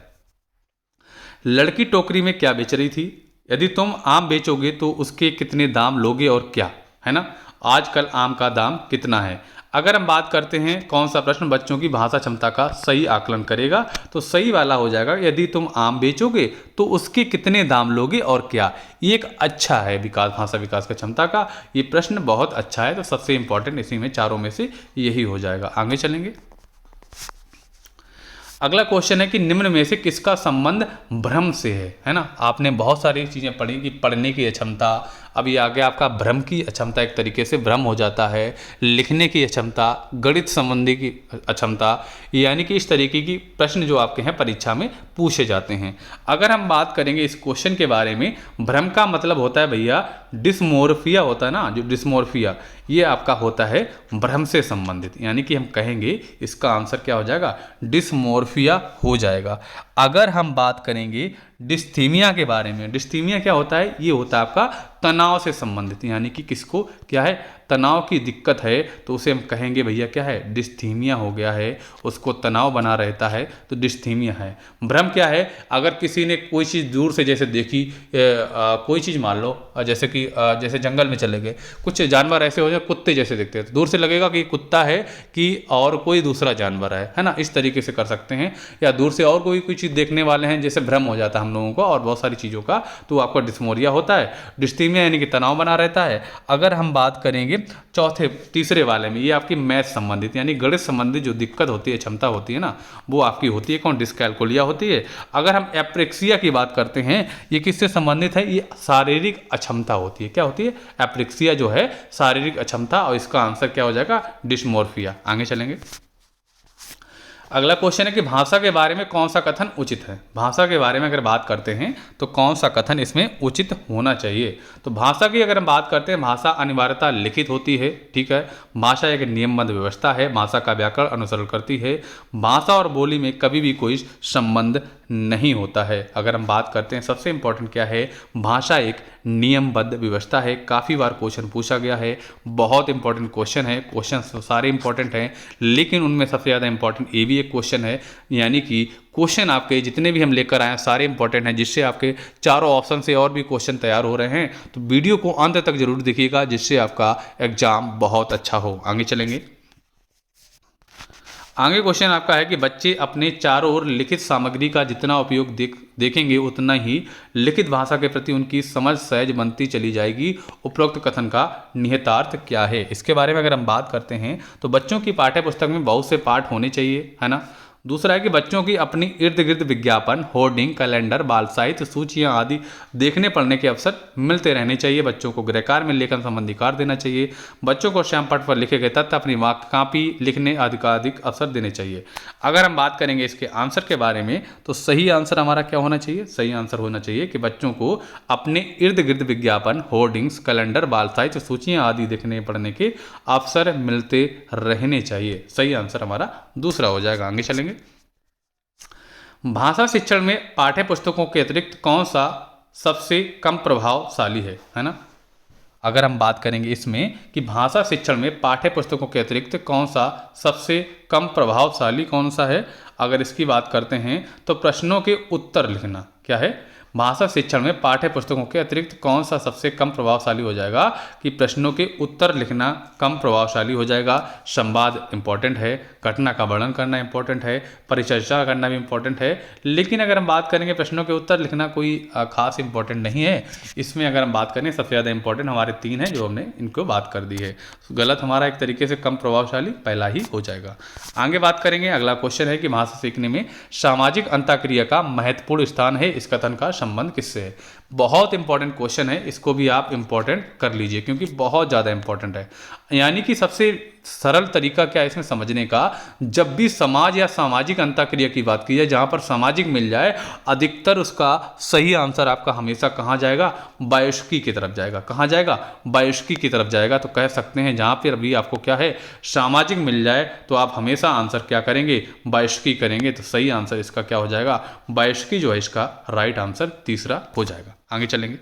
लड़की टोकरी में क्या बेच रही थी, यदि तुम आम बेचोगे तो उसके कितने दाम लोगे और क्या, है ना। आजकल आम का दाम कितना है। अगर हम बात करते हैं कौन सा प्रश्न बच्चों की भाषा क्षमता का सही आकलन करेगा, तो सही वाला हो जाएगा, यदि तुम आम बेचोगे तो उसके कितने दाम लोगे और क्या। ये एक अच्छा है भाषा विकास का क्षमता का, ये प्रश्न बहुत अच्छा है। तो सबसे इंपॉर्टेंट इसी में चारों में से यही हो जाएगा। आगे चलेंगे, अगला क्वेश्चन है कि निम्न में से किसका संबंध भ्रम से है ना। आपने बहुत सारी चीज़ें पढ़ी कि पढ़ने की अक्षमता, अब ये आगे आपका भ्रम की अक्षमता, एक तरीके से भ्रम हो जाता है, लिखने की अक्षमता, गणित संबंधी की अक्षमता, यानी कि इस तरीके की प्रश्न जो आपके हैं परीक्षा में पूछे जाते हैं। अगर हम बात करेंगे इस क्वेश्चन के बारे में, भ्रम का मतलब होता है भैया डिस्मोर्फिया होता है ना, जो डिस्मोर्फिया, ये आपका होता है भ्रम से संबंधित, यानी कि हम कहेंगे इसका आंसर क्या हो जाएगा, डिस्मोर्फिया हो जाएगा। अगर हम बात करेंगे डिस्थीमिया के बारे में, डिस्थीमिया क्या होता है, ये होता है आपका तनाव से संबंधित, यानी कि किसको क्या है, तनाव की दिक्कत है तो उसे हम कहेंगे भैया क्या है, डिस्थीमिया हो गया है, उसको तनाव बना रहता है तो डिस्थीमिया है। भ्रम क्या है, अगर किसी ने कोई चीज़ दूर से जैसे देखी, कोई चीज़ मान लो जैसे कि जैसे जंगल में चले गए, कुछ जानवर ऐसे हो जाए कुत्ते जैसे दिखते हैं, तो दूर से लगेगा कि कुत्ता है कि और कोई दूसरा जानवर है ना, इस तरीके से कर सकते हैं। या दूर से और कोई चीज़ देखने वाले हैं, जैसे भ्रम हो जाता है हम लोगों को और बहुत सारी चीज़ों का, तो आपका डिस्मोरिया होता है। डिस्थीमिया यानी कि तनाव बना रहता है। अगर हम बात करेंगे तीसरे वाले में, ये आपकी मैथ संबंधित यानी गणित संबंधित जो दिक्कत होती है, क्षमता होती है ना, वो आपकी होती है कौन, डिस्कैल्कुलिया होती है। अगर हम एप्रेक्सिया की बात करते हैं, ये किससे संबंधित है, ये शारीरिक अक्षमता होती है। क्या होती है, एप्रेक्सिया जो है शारीरिक अक्षमता, और इसका आंसर क्या हो जाएगा, डिस्मोर्फिया। आगे चलेंगे, अगला क्वेश्चन है कि भाषा के बारे में कौन सा कथन उचित है। भाषा के बारे में अगर बात करते हैं तो कौन सा कथन इसमें उचित होना चाहिए। तो भाषा की अगर हम बात करते हैं, भाषा अनिवार्यता लिखित होती है, ठीक है। भाषा एक नियमबद्ध व्यवस्था है, भाषा का व्याकरण अनुसरण करती है, भाषा और बोली में कभी भी कोई संबंध नहीं होता है। अगर हम बात करते हैं सबसे इंपॉर्टेंट क्या है, भाषा एक नियमबद्ध व्यवस्था है। काफ़ी बार क्वेश्चन पूछा गया है, बहुत इंपॉर्टेंट क्वेश्चन है, क्वेश्चन सारे इंपॉर्टेंट हैं, लेकिन उनमें सबसे ज़्यादा इंपॉर्टेंट ये भी एक क्वेश्चन है, यानी कि क्वेश्चन आपके जितने भी हम लेकर आए हैं सारे इंपॉर्टेंट हैं, जिससे आपके चारों ऑप्शन से और भी क्वेश्चन तैयार हो रहे हैं। तो वीडियो को अंत तक जरूर देखिएगा, जिससे आपका एग्जाम बहुत अच्छा हो। आगे चलेंगे, आगे क्वेश्चन आपका है कि बच्चे अपने चारों ओर लिखित सामग्री का जितना उपयोग देखेंगे उतना ही लिखित भाषा के प्रति उनकी समझ सहज बनती चली जाएगी। उपरोक्त कथन का निहितार्थ क्या है। इसके बारे में अगर हम बात करते हैं तो बच्चों की पाठ्य पुस्तक में बहुत से पाठ होने चाहिए, है ना। दूसरा है कि बच्चों की अपनी इर्द गिर्द विज्ञापन, होर्डिंग, कैलेंडर, बाल साहित्य, सूचियाँ आदि देखने पढ़ने के अवसर मिलते रहने चाहिए। बच्चों को गृहकार्य में लेखन संबंधी कार्य देना चाहिए। बच्चों को श्यामपट्ट पर लिखे गए तथ्य अपनी कापी लिखने आदि का अधिक अवसर देने चाहिए। अगर हम बात करेंगे इसके आंसर के बारे में, तो सही आंसर हमारा क्या होना चाहिए, सही आंसर होना चाहिए कि बच्चों को अपने इर्द गिर्द विज्ञापन, होर्डिंग्स, कैलेंडर, बाल साहित्य, सूचियाँ आदि देखने पढ़ने के अवसर मिलते रहने चाहिए। सही आंसर हमारा दूसरा हो जाएगा। आगे चलेंगे, भाषा शिक्षण में पाठ्य पुस्तकों के अतिरिक्त कौन सा सबसे कम प्रभावशाली है ना। अगर हम बात करेंगे इसमें कि भाषा शिक्षण में पाठ्य पुस्तकों के अतिरिक्त कौन सा सबसे कम प्रभावशाली कौन सा है, अगर इसकी बात करते हैं तो प्रश्नों के उत्तर लिखना। क्या है? भाषा शिक्षण में पाठ्य पुस्तकों के अतिरिक्त कौन सा सबसे कम प्रभावशाली हो जाएगा कि प्रश्नों के उत्तर लिखना कम प्रभावशाली हो जाएगा। संवाद इंपॉर्टेंट है, घटना का वर्णन करना इंपॉर्टेंट है, परिचर्चा करना भी इंपॉर्टेंट है, लेकिन अगर हम बात करेंगे प्रश्नों के उत्तर लिखना कोई खास इंपॉर्टेंट नहीं है। इसमें अगर हम बात करें सबसे ज़्यादा इंपॉर्टेंट हमारे 3 हैं जो हमने इनको बात कर दी है। गलत हमारा एक तरीके से कम प्रभावशाली पहला ही हो जाएगा। आगे बात करेंगे, अगला क्वेश्चन है कि भाषा सीखने में सामाजिक अंतःक्रिया का महत्वपूर्ण स्थान है, इस कथन का संबंध किससे है? बहुत इंपॉर्टेंट क्वेश्चन है, इसको भी आप इंपॉर्टेंट कर लीजिए क्योंकि बहुत ज़्यादा इंपॉर्टेंट है। यानी कि सबसे सरल तरीका क्या है इसमें समझने का, जब भी समाज या सामाजिक अंतःक्रिया की बात की जाए जहाँ पर सामाजिक मिल जाए, अधिकतर उसका सही आंसर आपका हमेशा कहाँ जाएगा? वायुष्की की तरफ जाएगा। कहाँ जाएगा? वायुष्की की तरफ जाएगा। तो कह सकते हैं जहाँ पर अभी आपको क्या है, सामाजिक मिल जाए तो आप हमेशा आंसर क्या करेंगे? वायुष्की करेंगे। तो सही आंसर इसका क्या हो जाएगा? वायुष्की जो है इसका राइट आंसर तीसरा हो जाएगा। आगे चलेंगे,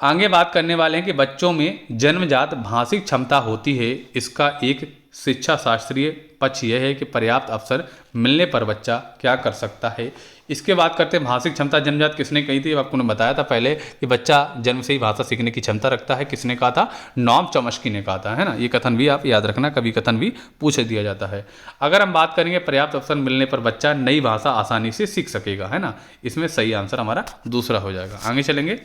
आगे बात करने वाले हैं कि बच्चों में जन्मजात भाषिक क्षमता होती है, इसका एक शिक्षा शास्त्रीय पक्ष यह है कि पर्याप्त अवसर मिलने पर बच्चा क्या कर सकता है। इसके बात करते हैं भाषिक क्षमता जन्मजात किसने कही थी? आपको ने बताया था पहले कि बच्चा जन्म से ही भाषा सीखने की क्षमता रखता है। किसने कहा था? नॉम चॉम्स्की ने कहा था, है ना। ये कथन भी आप याद रखना, कभी कथन भी पूछ दिया जाता है। अगर हम बात करेंगे पर्याप्त अवसर मिलने पर बच्चा नई भाषा आसानी से सीख सकेगा, है ना। इसमें सही आंसर हमारा दूसरा हो जाएगा। आगे चलेंगे,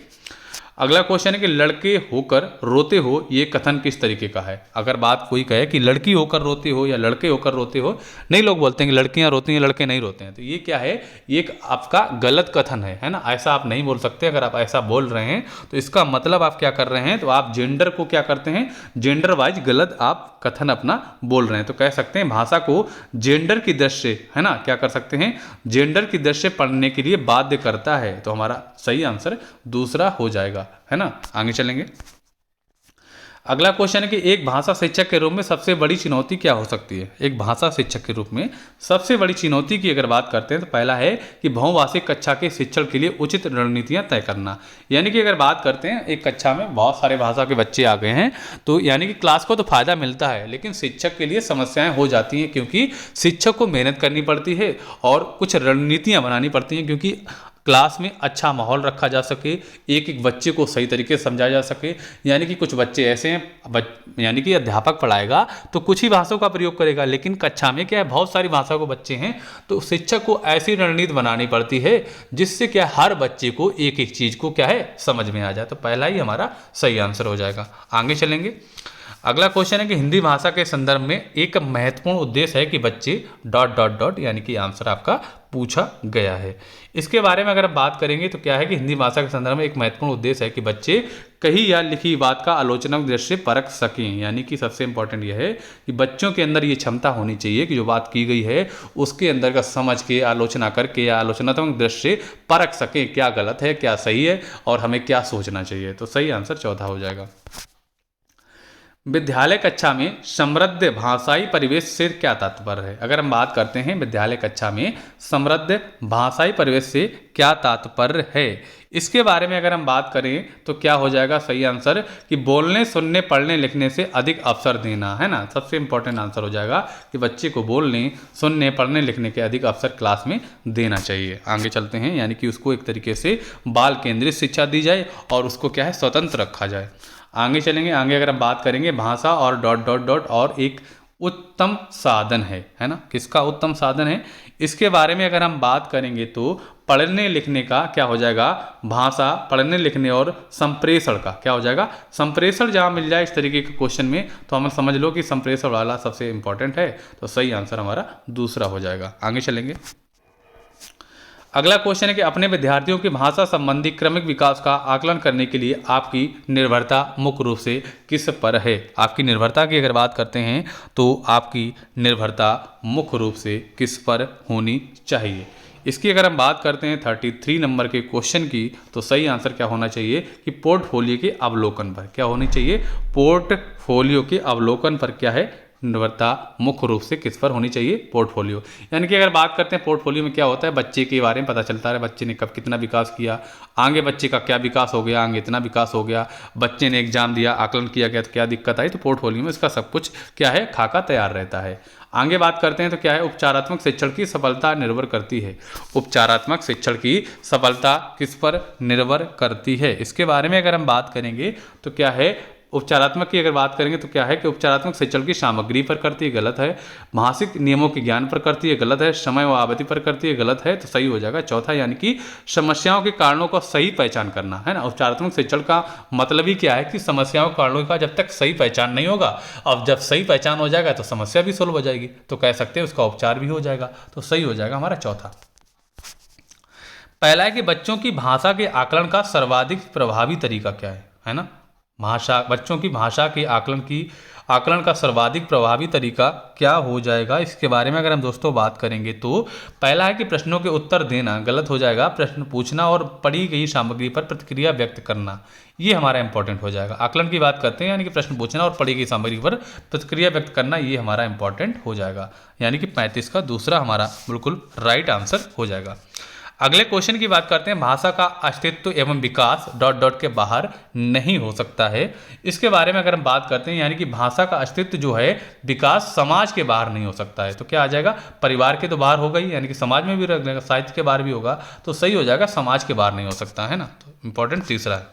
अगला क्वेश्चन है कि लड़के होकर रोते हो, ये कथन किस तरीके का है? अगर बात कोई कहे कि लड़की होकर रोते हो या लड़के होकर रोते हो, नहीं लोग बोलते हैं कि लड़कियां रोती हैं लड़के नहीं रोते हैं, तो ये क्या है? ये एक आपका गलत कथन है ना। ऐसा आप नहीं बोल सकते। अगर आप ऐसा बोल रहे हैं तो इसका मतलब आप क्या कर रहे हैं? तो आप जेंडर को क्या करते हैं? जेंडर वाइज गलत आप कथन अपना बोल रहे हैं। तो कह सकते हैं भाषा को जेंडर की दृष्टि से, है ना, क्या कर सकते हैं? जेंडर की दृष्टि से पढ़ने के लिए बाध्य करता है। तो हमारा सही आंसर दूसरा हो जाएगा, है ना। आगे चलेंगे, अगला क्वेश्चन है कि एक भाषा शिक्षक के रूप में सबसे बड़ी चुनौती क्या हो सकती है? एक भाषा शिक्षक के रूप में सबसे बड़ी चुनौती की अगर बात करते हैं तो पहला है कि बहुभाषिक कक्षा के शिक्षण के लिए उचित रणनीतियां तय करना। यानी कि अगर बात करते हैं एक कक्षा में बहुत सारे भाषा के बच्चे आ गए हैं, तो यानी कि क्लास को तो फायदा मिलता है, लेकिन शिक्षक के लिए समस्याएं हो जाती हैं क्योंकि शिक्षक को मेहनत करनी पड़ती है और कुछ रणनीतियाँ बनानी पड़ती हैं क्योंकि क्लास में अच्छा माहौल रखा जा सके, एक एक बच्चे को सही तरीके से समझाया जा सके। यानी कि कुछ बच्चे ऐसे हैं, यानी कि अध्यापक पढ़ाएगा तो कुछ ही भाषाओं का प्रयोग करेगा, लेकिन कक्षा में क्या है बहुत सारी भाषा को बच्चे हैं, तो शिक्षक को ऐसी रणनीति बनानी पड़ती है जिससे क्या हर बच्चे को एक एक चीज़ को क्या है समझ में आ जाए। तो पहला ही हमारा सही आंसर हो जाएगा। आगे चलेंगे, अगला क्वेश्चन है कि हिंदी भाषा के संदर्भ में एक महत्वपूर्ण उद्देश्य है कि बच्चे ... यानी कि आंसर आपका पूछा गया है। इसके बारे में अगर हम बात करेंगे तो क्या है कि हिंदी भाषा के संदर्भ में एक महत्वपूर्ण उद्देश्य है कि बच्चे कही या लिखी बात का आलोचनात्मक दृष्टि से परख सकें। यानी कि सबसे इंपॉर्टेंट यह है कि बच्चों के अंदर ये क्षमता होनी चाहिए कि जो बात की गई है उसके अंदर का समझ के आलोचना करके या आलोचनात्मक दृष्टि से परख सकें क्या गलत है क्या सही है और हमें क्या सोचना चाहिए। तो सही आंसर चौथा हो जाएगा। विद्यालय कक्षा में समृद्ध भाषाई परिवेश से क्या तात्पर्य है? अगर हम बात करते हैं विद्यालय कक्षा में समृद्ध भाषाई परिवेश से क्या तात्पर्य है, इसके बारे में अगर हम बात करें तो क्या हो जाएगा सही आंसर कि बोलने सुनने पढ़ने लिखने से अधिक अवसर देना, है ना। सबसे इंपॉर्टेंट आंसर हो जाएगा कि बच्चे को बोलने सुनने पढ़ने लिखने के अधिक अवसर क्लास में देना चाहिए। आगे चलते हैं, यानी कि उसको एक तरीके से बाल केंद्रित शिक्षा दी जाए और उसको क्या है स्वतंत्र रखा जाए। आगे चलेंगे, आगे अगर हम बात करेंगे भाषा और ... और एक उत्तम साधन है ना। किसका उत्तम साधन है इसके बारे में अगर हम बात करेंगे तो पढ़ने लिखने का क्या हो जाएगा, भाषा पढ़ने लिखने और संप्रेषण का क्या हो जाएगा, संप्रेषण जहाँ मिल जाए इस तरीके के क्वेश्चन में तो हमें समझ लो कि संप्रेषण वाला सबसे इंपॉर्टेंट है। तो सही आंसर हमारा दूसरा हो जाएगा। आगे चलेंगे, अगला क्वेश्चन है कि अपने विद्यार्थियों की भाषा संबंधी क्रमिक विकास का आकलन करने के लिए आपकी निर्भरता मुख्य रूप से किस पर है? आपकी निर्भरता की अगर बात करते हैं तो आपकी निर्भरता मुख्य रूप से किस पर होनी चाहिए? इसकी अगर हम बात करते हैं 33 नंबर के क्वेश्चन की तो सही आंसर क्या होना चाहिए कि पोर्टफोलियो के अवलोकन पर क्या होनी चाहिए, पोर्टफोलियो के अवलोकन पर क्या है निर्भरता मुख्य रूप से किस पर होनी चाहिए? पोर्टफोलियो। यानी कि अगर बात करते हैं पोर्टफोलियो में क्या होता है, बच्चे के बारे में पता चलता है, बच्चे ने कब कितना विकास किया, आगे बच्चे का क्या विकास हो गया, आगे इतना विकास हो गया, बच्चे ने एग्जाम दिया, आकलन किया गया तो क्या दिक्कत आई, तो पोर्टफोलियो में इसका सब कुछ क्या है, खाका तैयार रहता है। आगे बात करते हैं तो क्या है, उपचारात्मक शिक्षण की सफलता निर्भर करती है। उपचारात्मक शिक्षण की सफलता किस पर निर्भर करती है? इसके बारे में अगर हम बात करेंगे तो क्या है, उपचारात्मक की अगर बात करेंगे तो क्या है कि उपचारात्मक शिक्षण की सामग्री पर करती है, गलत है। मानसिक नियमों के ज्ञान पर करती है, गलत है। समय व अवधि पर करती है, गलत है, तो सही हो जाएगा चौथा, यानी कि समस्याओं के कारणों का सही पहचान करना है ना। उपचारात्मक शिक्षण का मतलब ही क्या है कि समस्याओं कारणों का जब तक सही पहचान नहीं होगा, अब जब सही पहचान हो जाएगा तो समस्या भी सोल्व हो जाएगी, तो कह सकते हैं उसका उपचार भी हो जाएगा, तो सही हो जाएगा हमारा चौथा। पहला है कि बच्चों की भाषा के आकलन का सर्वाधिक प्रभावी तरीका क्या है ना। भाषा, बच्चों की भाषा के आकलन का सर्वाधिक प्रभावी तरीका क्या हो जाएगा, इसके बारे में अगर हम दोस्तों बात करेंगे तो पहला है कि प्रश्नों के उत्तर देना, गलत हो जाएगा। प्रश्न पूछना और पढ़ी गई सामग्री पर प्रतिक्रिया व्यक्त करना, ये हमारा इंपॉर्टेंट हो जाएगा। आकलन की बात करते हैं यानी कि प्रश्न पूछना और पढ़ी गई सामग्री पर प्रतिक्रिया व्यक्त करना, ये हमारा इंपॉर्टेंट हो जाएगा, यानी कि 35 का दूसरा हमारा बिल्कुल राइट आंसर हो जाएगा। अगले क्वेश्चन की बात करते हैं, भाषा का अस्तित्व एवं विकास डॉट डॉट के बाहर नहीं हो सकता है। इसके बारे में अगर हम बात करते हैं, यानी कि भाषा का अस्तित्व जो है, विकास समाज के बाहर नहीं हो सकता है, तो क्या आ जाएगा, परिवार के तो बाहर हो गई, यानी कि समाज में भी रख देगा, साहित्य के बाहर भी होगा, तो सही हो जाएगा, समाज के बाहर नहीं हो सकता है ना, तो इंपॉर्टेंट तीसरा है।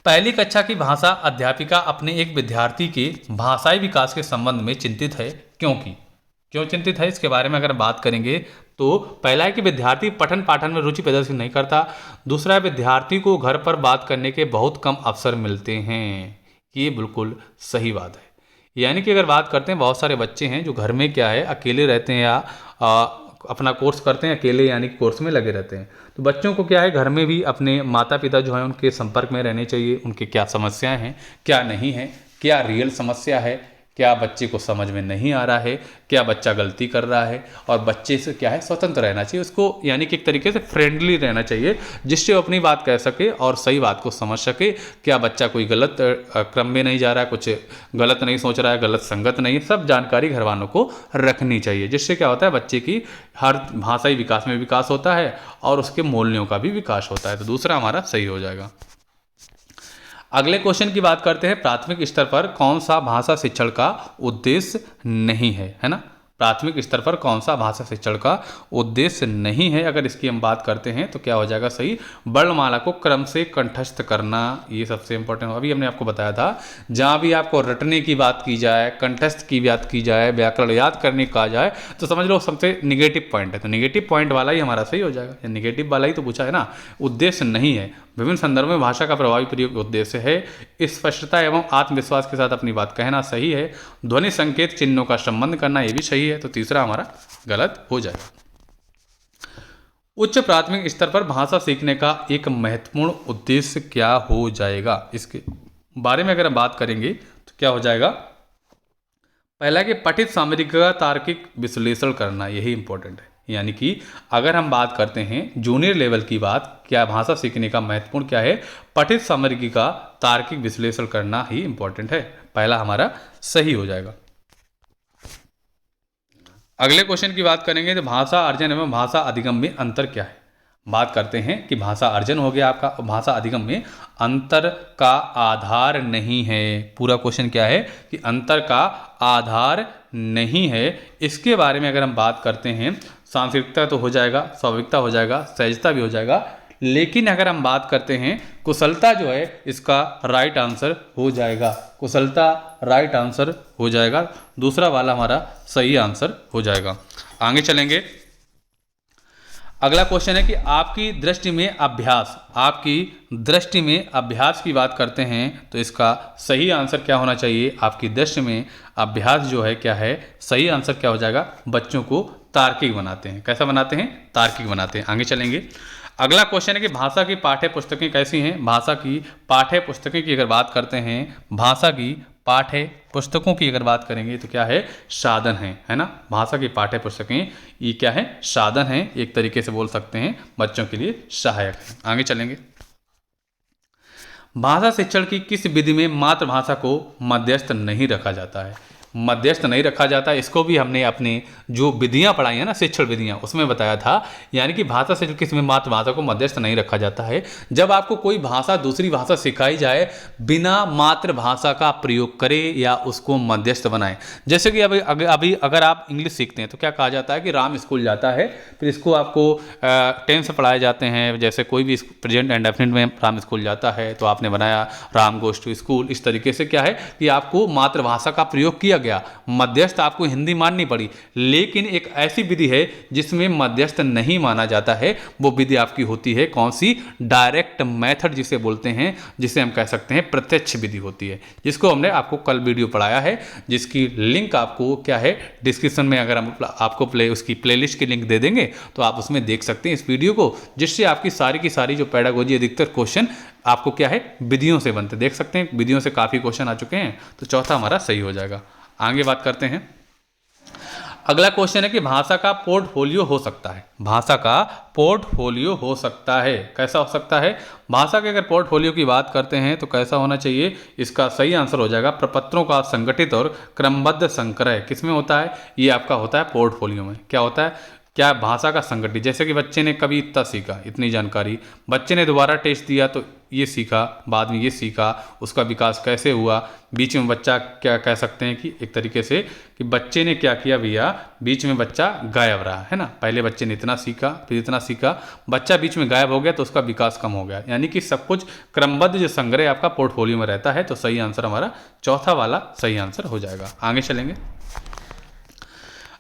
पहली कक्षा की भाषा अध्यापिका अपने एक विद्यार्थी के भाषाई विकास के संबंध में चिंतित है, क्यों चिंतित है, इसके बारे में अगर बात करेंगे तो पहला है कि विद्यार्थी पठन पाठन में रुचि प्रदर्शित नहीं करता। दूसरा है विद्यार्थी को घर पर बात करने के बहुत कम अवसर मिलते हैं, ये बिल्कुल सही बात है। यानी कि अगर बात करते हैं, बहुत सारे बच्चे हैं जो घर में क्या है, अकेले रहते हैं या अपना कोर्स करते हैं अकेले, यानी कि कोर्स में लगे रहते हैं, तो बच्चों को क्या है, घर में भी अपने माता पिता जो हैं उनके संपर्क में रहने चाहिए, उनके क्या समस्याएं हैं, क्या नहीं है, क्या रियल समस्या है, क्या बच्चे को समझ में नहीं आ रहा है, क्या बच्चा गलती कर रहा है, और बच्चे से क्या है, स्वतंत्र रहना चाहिए उसको, यानी कि एक तरीके से फ्रेंडली रहना चाहिए, जिससे वो अपनी बात कह सके और सही बात को समझ सके। क्या बच्चा कोई गलत क्रम में नहीं जा रहा है, कुछ गलत नहीं सोच रहा है, गलत संगत नहीं, सब जानकारी घर वालों को रखनी चाहिए, जिससे क्या होता है, बच्चे की हर भाषाई विकास में विकास होता है और उसके मूल्यों का भी विकास होता है, तो दूसरा हमारा सही हो जाएगा। अगले क्वेश्चन की बात करते हैं, प्राथमिक स्तर पर कौन सा भाषा शिक्षण का उद्देश्य नहीं है ना। प्राथमिक स्तर पर कौन सा भाषा शिक्षण का उद्देश्य नहीं है, अगर इसकी हम बात करते हैं तो क्या हो जाएगा सही, वर्णमाला को क्रम से कंठस्थ करना, ये सबसे इंपॉर्टेंट। अभी हमने आपको बताया था, जहाँ भी आपको रटने की बात की जाए, कंठस्थ की बात की जाए, व्याकरण याद करने कहा जाए, तो समझ लो सबसे निगेटिव पॉइंट है, तो निगेटिव पॉइंट वाला ही हमारा सही हो जाएगा, निगेटिव वाला ही तो पूछा है ना, उद्देश्य नहीं है। विभिन्न संदर्भों में भाषा का प्रभावी प्रयोग उद्देश्य है। स्पष्टता एवं आत्मविश्वास के साथ अपनी बात कहना सही है। ध्वनि संकेत चिन्हों का संबंध करना, ये भी सही है, तो तीसरा हमारा गलत हो जाएगा। उच्च प्राथमिक स्तर पर भाषा सीखने का एक महत्वपूर्ण उद्देश्य क्या हो जाएगा, इसके बारे में अगर हम बात करेंगे तो क्या हो जाएगा, पहला कि पठित सामग्री का तार्किक विश्लेषण करना, यही इंपॉर्टेंट है। यानी कि अगर हम बात करते हैं जूनियर लेवल की बात, क्या भाषा सीखने का महत्वपूर्ण क्या है, पठित सामग्री का तार्किक विश्लेषण करना ही इंपॉर्टेंट है, पहला हमारा सही हो जाएगा। अगले क्वेश्चन की बात करेंगे तो भाषा अर्जन एवं भाषा अधिगम में अंतर क्या है। बात करते हैं कि भाषा अर्जन हो गया आपका, भाषा अधिगम में अंतर का आधार नहीं है। पूरा क्वेश्चन क्या है कि अंतर का आधार नहीं है। इसके बारे में अगर हम बात करते हैं, सांस्कृतिकता तो हो जाएगा, स्वाभाविकता हो जाएगा, सहजता भी हो जाएगा, लेकिन अगर हम बात करते हैं कुशलता जो है, इसका राइट आंसर हो जाएगा, कुशलता राइट आंसर हो जाएगा, दूसरा वाला हमारा सही आंसर हो जाएगा। आगे चलेंगे, अगला क्वेश्चन है कि आपकी दृष्टि में अभ्यास, आपकी दृष्टि में अभ्यास की बात करते हैं तो इसका सही आंसर क्या होना चाहिए, आपकी दृष्टि में अभ्यास जो है क्या है, सही आंसर क्या हो जाएगा, बच्चों को तार्किक बनाते हैं। कैसा बनाते हैं, तार्किक बनाते हैं। आगे चलेंगे, अगला क्वेश्चन है कि भाषा की पाठ्य पुस्तकें कैसी हैं। भाषा की पाठ्य पुस्तकें की अगर बात करते हैं, भाषा की पाठ्य पुस्तकों की अगर बात करेंगे तो क्या है, साधन है ना। भाषा की पाठ्य पुस्तकें ये क्या है, साधन है, एक तरीके से बोल सकते हैं बच्चों के लिए सहायक है। आगे चलेंगे, भाषा शिक्षण की किस विधि में मातृभाषा को मध्यस्थ नहीं रखा जाता है। मध्यस्थ नहीं रखा जाता। इसको भी हमने अपने जो विधियां पढ़ाई है ना, शिक्षण विधियां, उसमें बताया था। यानी कि भाषा से किसी में मातृभाषा को मध्यस्थ नहीं रखा जाता है। जब आपको कोई भाषा दूसरी भाषा सिखाई जाए, बिना मातृभाषा का प्रयोग करे या उसको मध्यस्थ बनाए। जैसे कि अभी अगर आप इंग्लिश सीखते हैं तो क्या कहा जाता है कि राम स्कूल जाता है, फिर इसको आपको टेंस से पढ़ाए जाते हैं। जैसे कोई भी प्रेजेंट एंड डेफिनेट में राम स्कूल जाता है तो आपने बनाया राम गोज टू स्कूल। इस तरीके से क्या है कि आपको मातृभाषा का प्रयोग किया गया, मध्यस्थ आपको हिंदी माननी पड़ी। लेकिन एक ऐसी विधि है जिसमें मध्यस्थ नहीं माना जाता है, वो विधि आपकी होती है कौन सी? डायरेक्ट मेथड जिसे बोलते हैं, जिसे हम कह सकते हैं प्रत्यक्ष विधि होती है, जिसको हमने आपको कल वीडियो पढ़ाया है, जिसकी लिंक आपको क्या है डिस्क्रिप्शन में, अगर हम आपको उसकी प्लेलिस्ट की लिंक दे देंगे तो आप उसमें देख सकते हैं इस वीडियो को, जिससे आपकी सारी की सारी जो पेडागोजी अधिकतर क्वेश्चन आपको क्या है विधियों से बनते देख सकते हैं। विधियों से काफ़ी क्वेश्चन आ चुके हैं, तो चौथा हमारा सही हो जाएगा। आगे बात करते हैं। अगला क्वेश्चन है कि भाषा का पोर्टफोलियो हो सकता है। भाषा का पोर्टफोलियो हो सकता है, कैसा हो सकता है? भाषा के अगर पोर्टफोलियो की बात करते हैं तो कैसा होना चाहिए? इसका सही आंसर हो जाएगा प्रपत्रों का संगठित और क्रमबद्ध संग्रह। किसमें होता है? ये आपका होता है पोर्टफोलियो में। क्या होता है? क्या भाषा का संगठित, जैसे कि बच्चे ने कभी इतना सीखा, इतनी जानकारी, बच्चे ने दोबारा टेस्ट दिया तो ये सीखा, बाद में ये सीखा, उसका विकास कैसे हुआ, बीच में बच्चा क्या कह सकते हैं कि एक तरीके से कि बच्चे ने क्या किया भैया, बीच में बच्चा गायब रहा है ना। पहले बच्चे ने इतना सीखा, फिर इतना सीखा, बच्चा बीच में गायब हो गया तो उसका विकास कम हो गया। यानी कि सब कुछ क्रमबद्ध जो संग्रह आपका पोर्टफोलियो में रहता है। तो सही आंसर हमारा चौथा वाला सही आंसर हो जाएगा। आगे चलेंगे।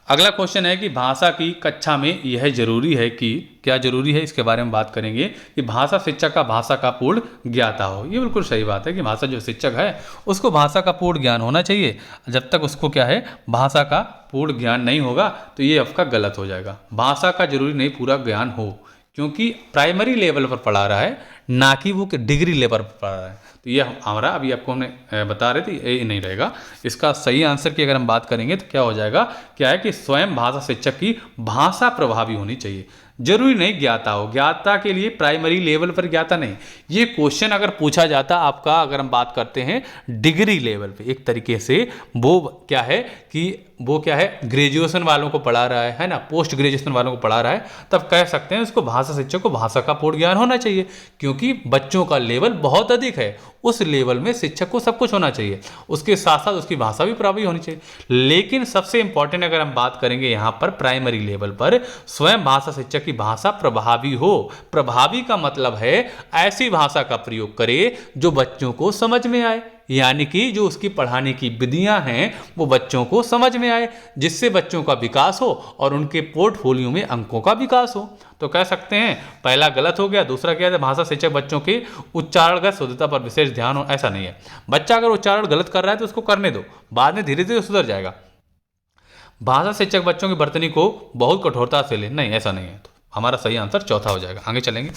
अगला क्वेश्चन है कि भाषा की कक्षा में यह जरूरी है कि, क्या जरूरी है इसके बारे में बात करेंगे, कि भाषा शिक्षक का भाषा का पूर्ण ज्ञाता हो। ये बिल्कुल सही बात है कि भाषा जो शिक्षक है उसको भाषा का पूर्ण ज्ञान होना चाहिए। जब तक उसको क्या है भाषा का पूर्ण ज्ञान नहीं होगा तो ये आपका गलत हो जाएगा। भाषा का जरूरी नहीं पूरा ज्ञान हो, क्योंकि प्राइमरी लेवल पर पढ़ा रहा है, ना कि वो डिग्री लेवल पर पढ़ा रहा है। तो ये हमारा अभी आपको हमने बता रहे थे, ये नहीं रहेगा। इसका सही आंसर की अगर हम बात करेंगे तो क्या हो जाएगा, क्या है कि स्वयं भाषा शिक्षक की भाषा प्रभावी होनी चाहिए। जरूरी नहीं ज्ञाता हो, ज्ञाता के लिए प्राइमरी लेवल पर ज्ञाता नहीं। ये क्वेश्चन अगर पूछा जाता आपका, अगर हम बात करते हैं डिग्री लेवल पे, एक तरीके से वो क्या है कि वो क्या है ग्रेजुएशन वालों को पढ़ा रहा है ना, पोस्ट ग्रेजुएशन वालों को पढ़ा रहा है, तब कह सकते हैं उसको भाषा शिक्षक को भाषा का पूर्ण ज्ञान होना चाहिए, क्योंकि बच्चों का लेवल बहुत अधिक है। उस लेवल में शिक्षक को सब कुछ होना चाहिए, उसके साथ साथ उसकी भाषा भी प्रभावी होनी चाहिए। लेकिन सबसे इंपॉर्टेंट अगर हम बात करेंगे यहाँ पर प्राइमरी लेवल पर, स्वयं भाषा शिक्षक की भाषा प्रभावी हो। प्रभावी का मतलब है ऐसी भाषा का प्रयोग करे जो बच्चों को समझ में आए, यानी कि जो उसकी पढ़ाने की विधियां हैं वो बच्चों को समझ में आए, जिससे बच्चों का विकास हो और उनके पोर्टफोलियो में अंकों का विकास हो। तो कह सकते हैं पहला गलत हो गया। दूसरा क्या है, भाषा शिक्षक बच्चों के उच्चारणगत शुद्धता पर विशेष ध्यान हो। ऐसा नहीं है, बच्चा अगर उच्चारण गलत कर रहा है तो उसको करने दो, बाद में धीरे धीरे सुधर जाएगा। भाषा शिक्षक बच्चों की वर्तनी को बहुत कठोरता से ले, नहीं, ऐसा नहीं है। तो हमारा सही आंसर चौथा हो जाएगा। आगे चलेंगे।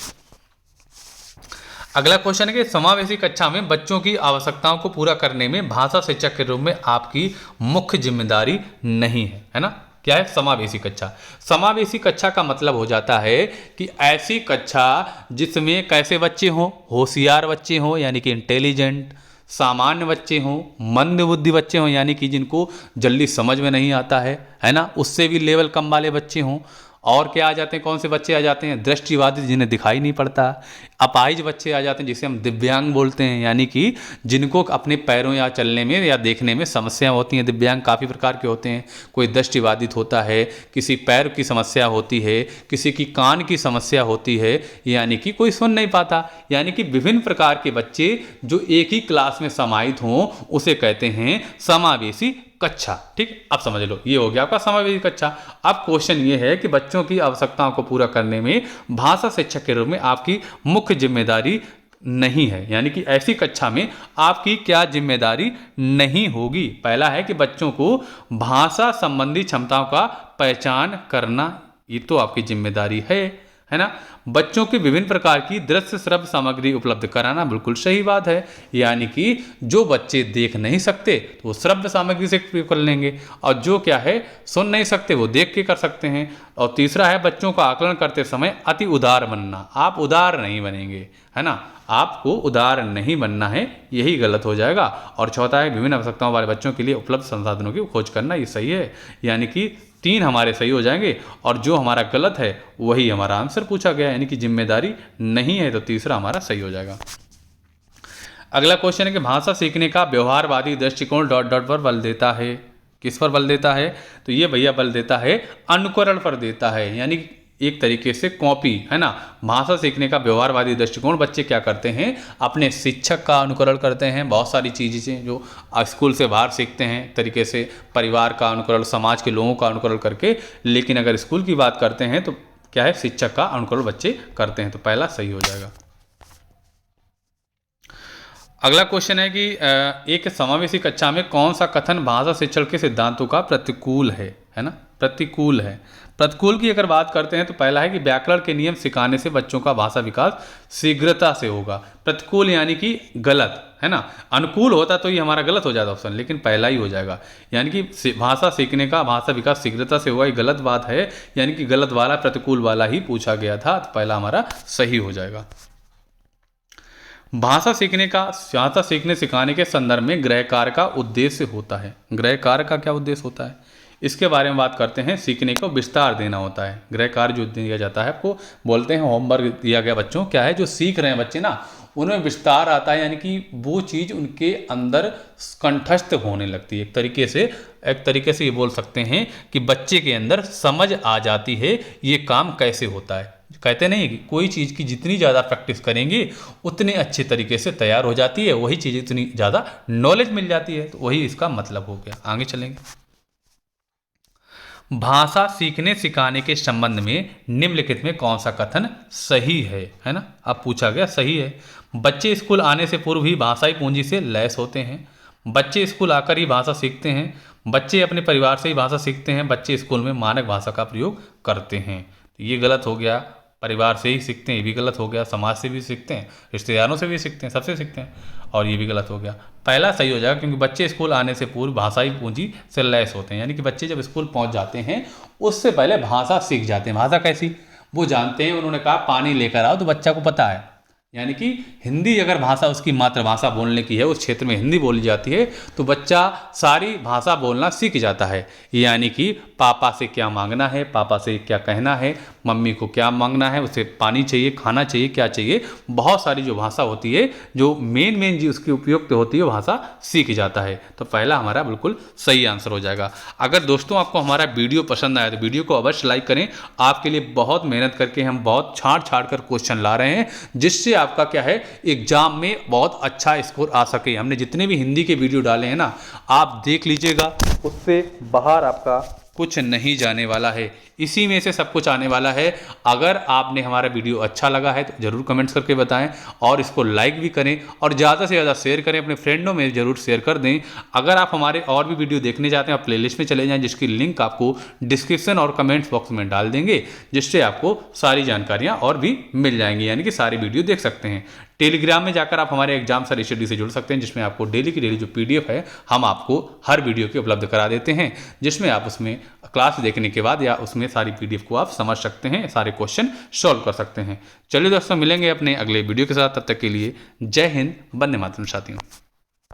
अगला क्वेश्चन है कि समावेशी कक्षा में बच्चों की आवश्यकताओं को पूरा करने में भाषा शिक्षक के रूप में आपकी मुख्य जिम्मेदारी नहीं है, है ना। क्या है समावेशी कक्षा? समावेशी कक्षा का मतलब हो जाता है कि ऐसी कक्षा जिसमें कैसे बच्चे हों, होशियार बच्चे हों यानी कि इंटेलिजेंट, सामान्य बच्चे हों, मंद बुद्धि बच्चे हों यानी कि जिनको जल्दी समझ में नहीं आता है ना, उससे भी लेवल कम वाले बच्चे हों। और क्या आ जाते हैं, कौन से बच्चे आ जाते हैं? दृष्टिबाधित जिन्हें दिखाई नहीं पड़ता, अपाहिज बच्चे आ जाते हैं जिसे हम दिव्यांग बोलते हैं, यानी कि जिनको अपने पैरों या चलने में या देखने में समस्या होती हैं। दिव्यांग काफ़ी प्रकार के होते हैं, कोई दृष्टिबाधित होता है, किसी पैर की समस्या होती है, किसी की कान की समस्या होती है, यानी कि कोई सुन नहीं पाता। यानी कि विभिन्न प्रकार के बच्चे जो एक ही क्लास में समाहित हों उसे कहते हैं समावेशी कक्षा। ठीक, अब समझ लो, ये हो गया आपका समावेशी कक्षा। अब क्वेश्चन ये है कि बच्चों की आवश्यकताओं को पूरा करने में भाषा शिक्षक के रूप में आपकी मुख्य जिम्मेदारी नहीं है, यानी कि ऐसी कक्षा में आपकी क्या जिम्मेदारी नहीं होगी। पहला है कि बच्चों को भाषा संबंधी क्षमताओं का पहचान करना, ये तो आपकी जिम्मेदारी है ना। बच्चों की विभिन्न प्रकार की दृश्य श्रव्य सामग्री उपलब्ध कराना, बिल्कुल सही बात है। यानी कि जो बच्चे देख नहीं सकते तो वो श्रव्य सामग्री से प्रयोग कर लेंगे, और जो क्या है सुन नहीं सकते वो देख के कर सकते हैं। और तीसरा है बच्चों का आकलन करते समय अति उदार बनना। आप उदार नहीं बनेंगे, है ना, आपको उदार नहीं बनना है, यही गलत हो जाएगा। और चौथा है विभिन्न आवश्यकताओं वाले बच्चों के लिए उपलब्ध संसाधनों की खोज करना, ये सही है। यानी कि 3 हमारे सही हो जाएंगे और जो हमारा गलत है वही हमारा आंसर पूछा गया, यानी कि जिम्मेदारी नहीं है, तो तीसरा हमारा सही हो जाएगा। अगला क्वेश्चन है कि भाषा सीखने का व्यवहारवादी दृष्टिकोण डॉट डॉट पर बल देता है। किस पर बल देता है? तो ये भैया बल देता है अनुकरण पर देता है, यानी एक तरीके से कॉपी, है ना। भाषा सीखने का व्यवहारवादी दृष्टिकोण, बच्चे क्या करते हैं, अपने शिक्षक का अनुकरण करते हैं, बहुत सारी चीज़ें जो स्कूल से बाहर सीखते हैं, एक तरीके से परिवार का अनुकरण, समाज के लोगों का अनुकरण करके। लेकिन अगर स्कूल की बात करते हैं तो क्या है, शिक्षक का अनुकरण बच्चे करते हैं, तो पहला सही हो जाएगा। अगला क्वेश्चन है कि एक समावेशी कक्षा में कौन सा कथन भाषा शिक्षण के सिद्धांतों का प्रतिकूल है ना, प्रतिकूल है। प्रतिकूल की अगर बात करते हैं तो पहला है कि व्याकरण के नियम सिखाने से बच्चों का भाषा विकास शीघ्रता से होगा। प्रतिकूल यानी कि गलत, है ना। अनुकूल होता तो ये हमारा गलत हो जाता ऑप्शन, लेकिन पहला ही हो जाएगा। यानी कि भाषा सीखने का भाषा विकास शीघ्रता से होगा, ये गलत बात है, यानी कि गलत वाला प्रतिकूल वाला ही पूछा गया था, तो पहला हमारा सही हो जाएगा। भाषा सीखने सिखाने के संदर्भ में गृह कार्य का उद्देश्य होता है। गृह कार्य का क्या उद्देश्य होता है, इसके बारे में बात करते हैं। सीखने को विस्तार देना होता है। गृह कार्य जो दिया जाता है, आपको बोलते हैं होमवर्क दिया गया बच्चों, क्या है जो सीख रहे हैं बच्चे ना, उनमें विस्तार आता है, यानी कि वो चीज़ उनके अंदर कंठस्थ होने लगती है। एक तरीके से ये बोल सकते हैं कि बच्चे के अंदर समझ आ जाती है ये काम कैसे होता है। कहते नहीं कि कोई चीज़ की जितनी ज़्यादा प्रैक्टिस करेंगे उतने अच्छे तरीके से तैयार हो जाती है, वही चीज़ इतनी ज़्यादा नॉलेज मिल जाती है, तो वही इसका मतलब हो गया। आगे चलेंगे। भाषा सीखने सिखाने के संबंध में निम्नलिखित में कौन सा कथन सही है ना। अब पूछा गया सही है। बच्चे स्कूल आने से पूर्व ही भाषाई पूंजी से लैस होते हैं। बच्चे स्कूल आकर ही भाषा सीखते हैं। बच्चे अपने परिवार से ही भाषा सीखते हैं। बच्चे स्कूल में मानक भाषा का प्रयोग करते हैं, तो ये गलत हो गया। परिवार से ही सीखते हैं, ये भी गलत हो गया। समाज से भी सीखते हैं, रिश्तेदारों से भी सीखते हैं, सबसे सीखते हैं, और ये भी गलत हो गया। पहला सही हो जाएगा, क्योंकि बच्चे स्कूल आने से पूर्व भाषाई पूंजी से लैस होते हैं, यानी कि बच्चे जब स्कूल पहुंच जाते हैं उससे पहले भाषा सीख जाते हैं। भाषा कैसी, वो जानते हैं। उन्होंने कहा पानी लेकर आओ, तो बच्चा को पता है, यानी कि हिंदी अगर भाषा उसकी मातृभाषा बोलने की है, उस क्षेत्र में हिंदी बोली जाती है, तो बच्चा सारी भाषा बोलना सीख जाता है। यानी कि पापा से क्या मांगना है, पापा से क्या कहना है, मम्मी को क्या मांगना है, उसे पानी चाहिए, खाना चाहिए, क्या चाहिए, बहुत सारी जो भाषा होती है, जो मेन जी उसकी उपयुक्त होती है, भाषा सीख जाता है। तो पहला हमारा बिल्कुल सही आंसर हो जाएगा। अगर दोस्तों आपको हमारा वीडियो पसंद आया तो वीडियो को अवश्य लाइक करें। आपके लिए बहुत मेहनत करके हम बहुत छांट कर क्वेश्चन ला रहे हैं, जिससे आपका क्या है एग्जाम में बहुत अच्छा स्कोर आ सके। हमने जितने भी हिंदी के वीडियो डाले हैं ना, आप देख लीजिएगा, उससे बाहर आपका कुछ नहीं जाने वाला है, इसी में से सब कुछ आने वाला है। अगर आपने हमारा वीडियो अच्छा लगा है तो ज़रूर कमेंट्स करके बताएं, और इसको लाइक भी करें और ज़्यादा से ज़्यादा शेयर करें, अपने फ्रेंडों में ज़रूर शेयर कर दें। अगर आप हमारे और भी वीडियो देखने चाहते हैं, आप प्लेलिस्ट में चले जाएं, जिसकी लिंक आपको डिस्क्रिप्शन और कमेंट्स बॉक्स में डाल देंगे, जिससे आपको सारी जानकारियाँ और भी मिल जाएंगी, यानी कि सारी वीडियो देख सकते हैं। टेलीग्राम में जाकर आप हमारे एग्जाम सर स्टडी से जुड़ सकते हैं, जिसमें आपको डेली की डेली जो PDF है हम आपको हर वीडियो की उपलब्ध करा देते हैं, जिसमें आप उसमें क्लास देखने के बाद या उसमें सारी PDF को आप समझ सकते हैं, सारे क्वेश्चन सॉल्व कर सकते हैं। चलिए दोस्तों, मिलेंगे अपने अगले वीडियो के साथ, तब तक के लिए जय हिंद, वंदे मातरम साथियों।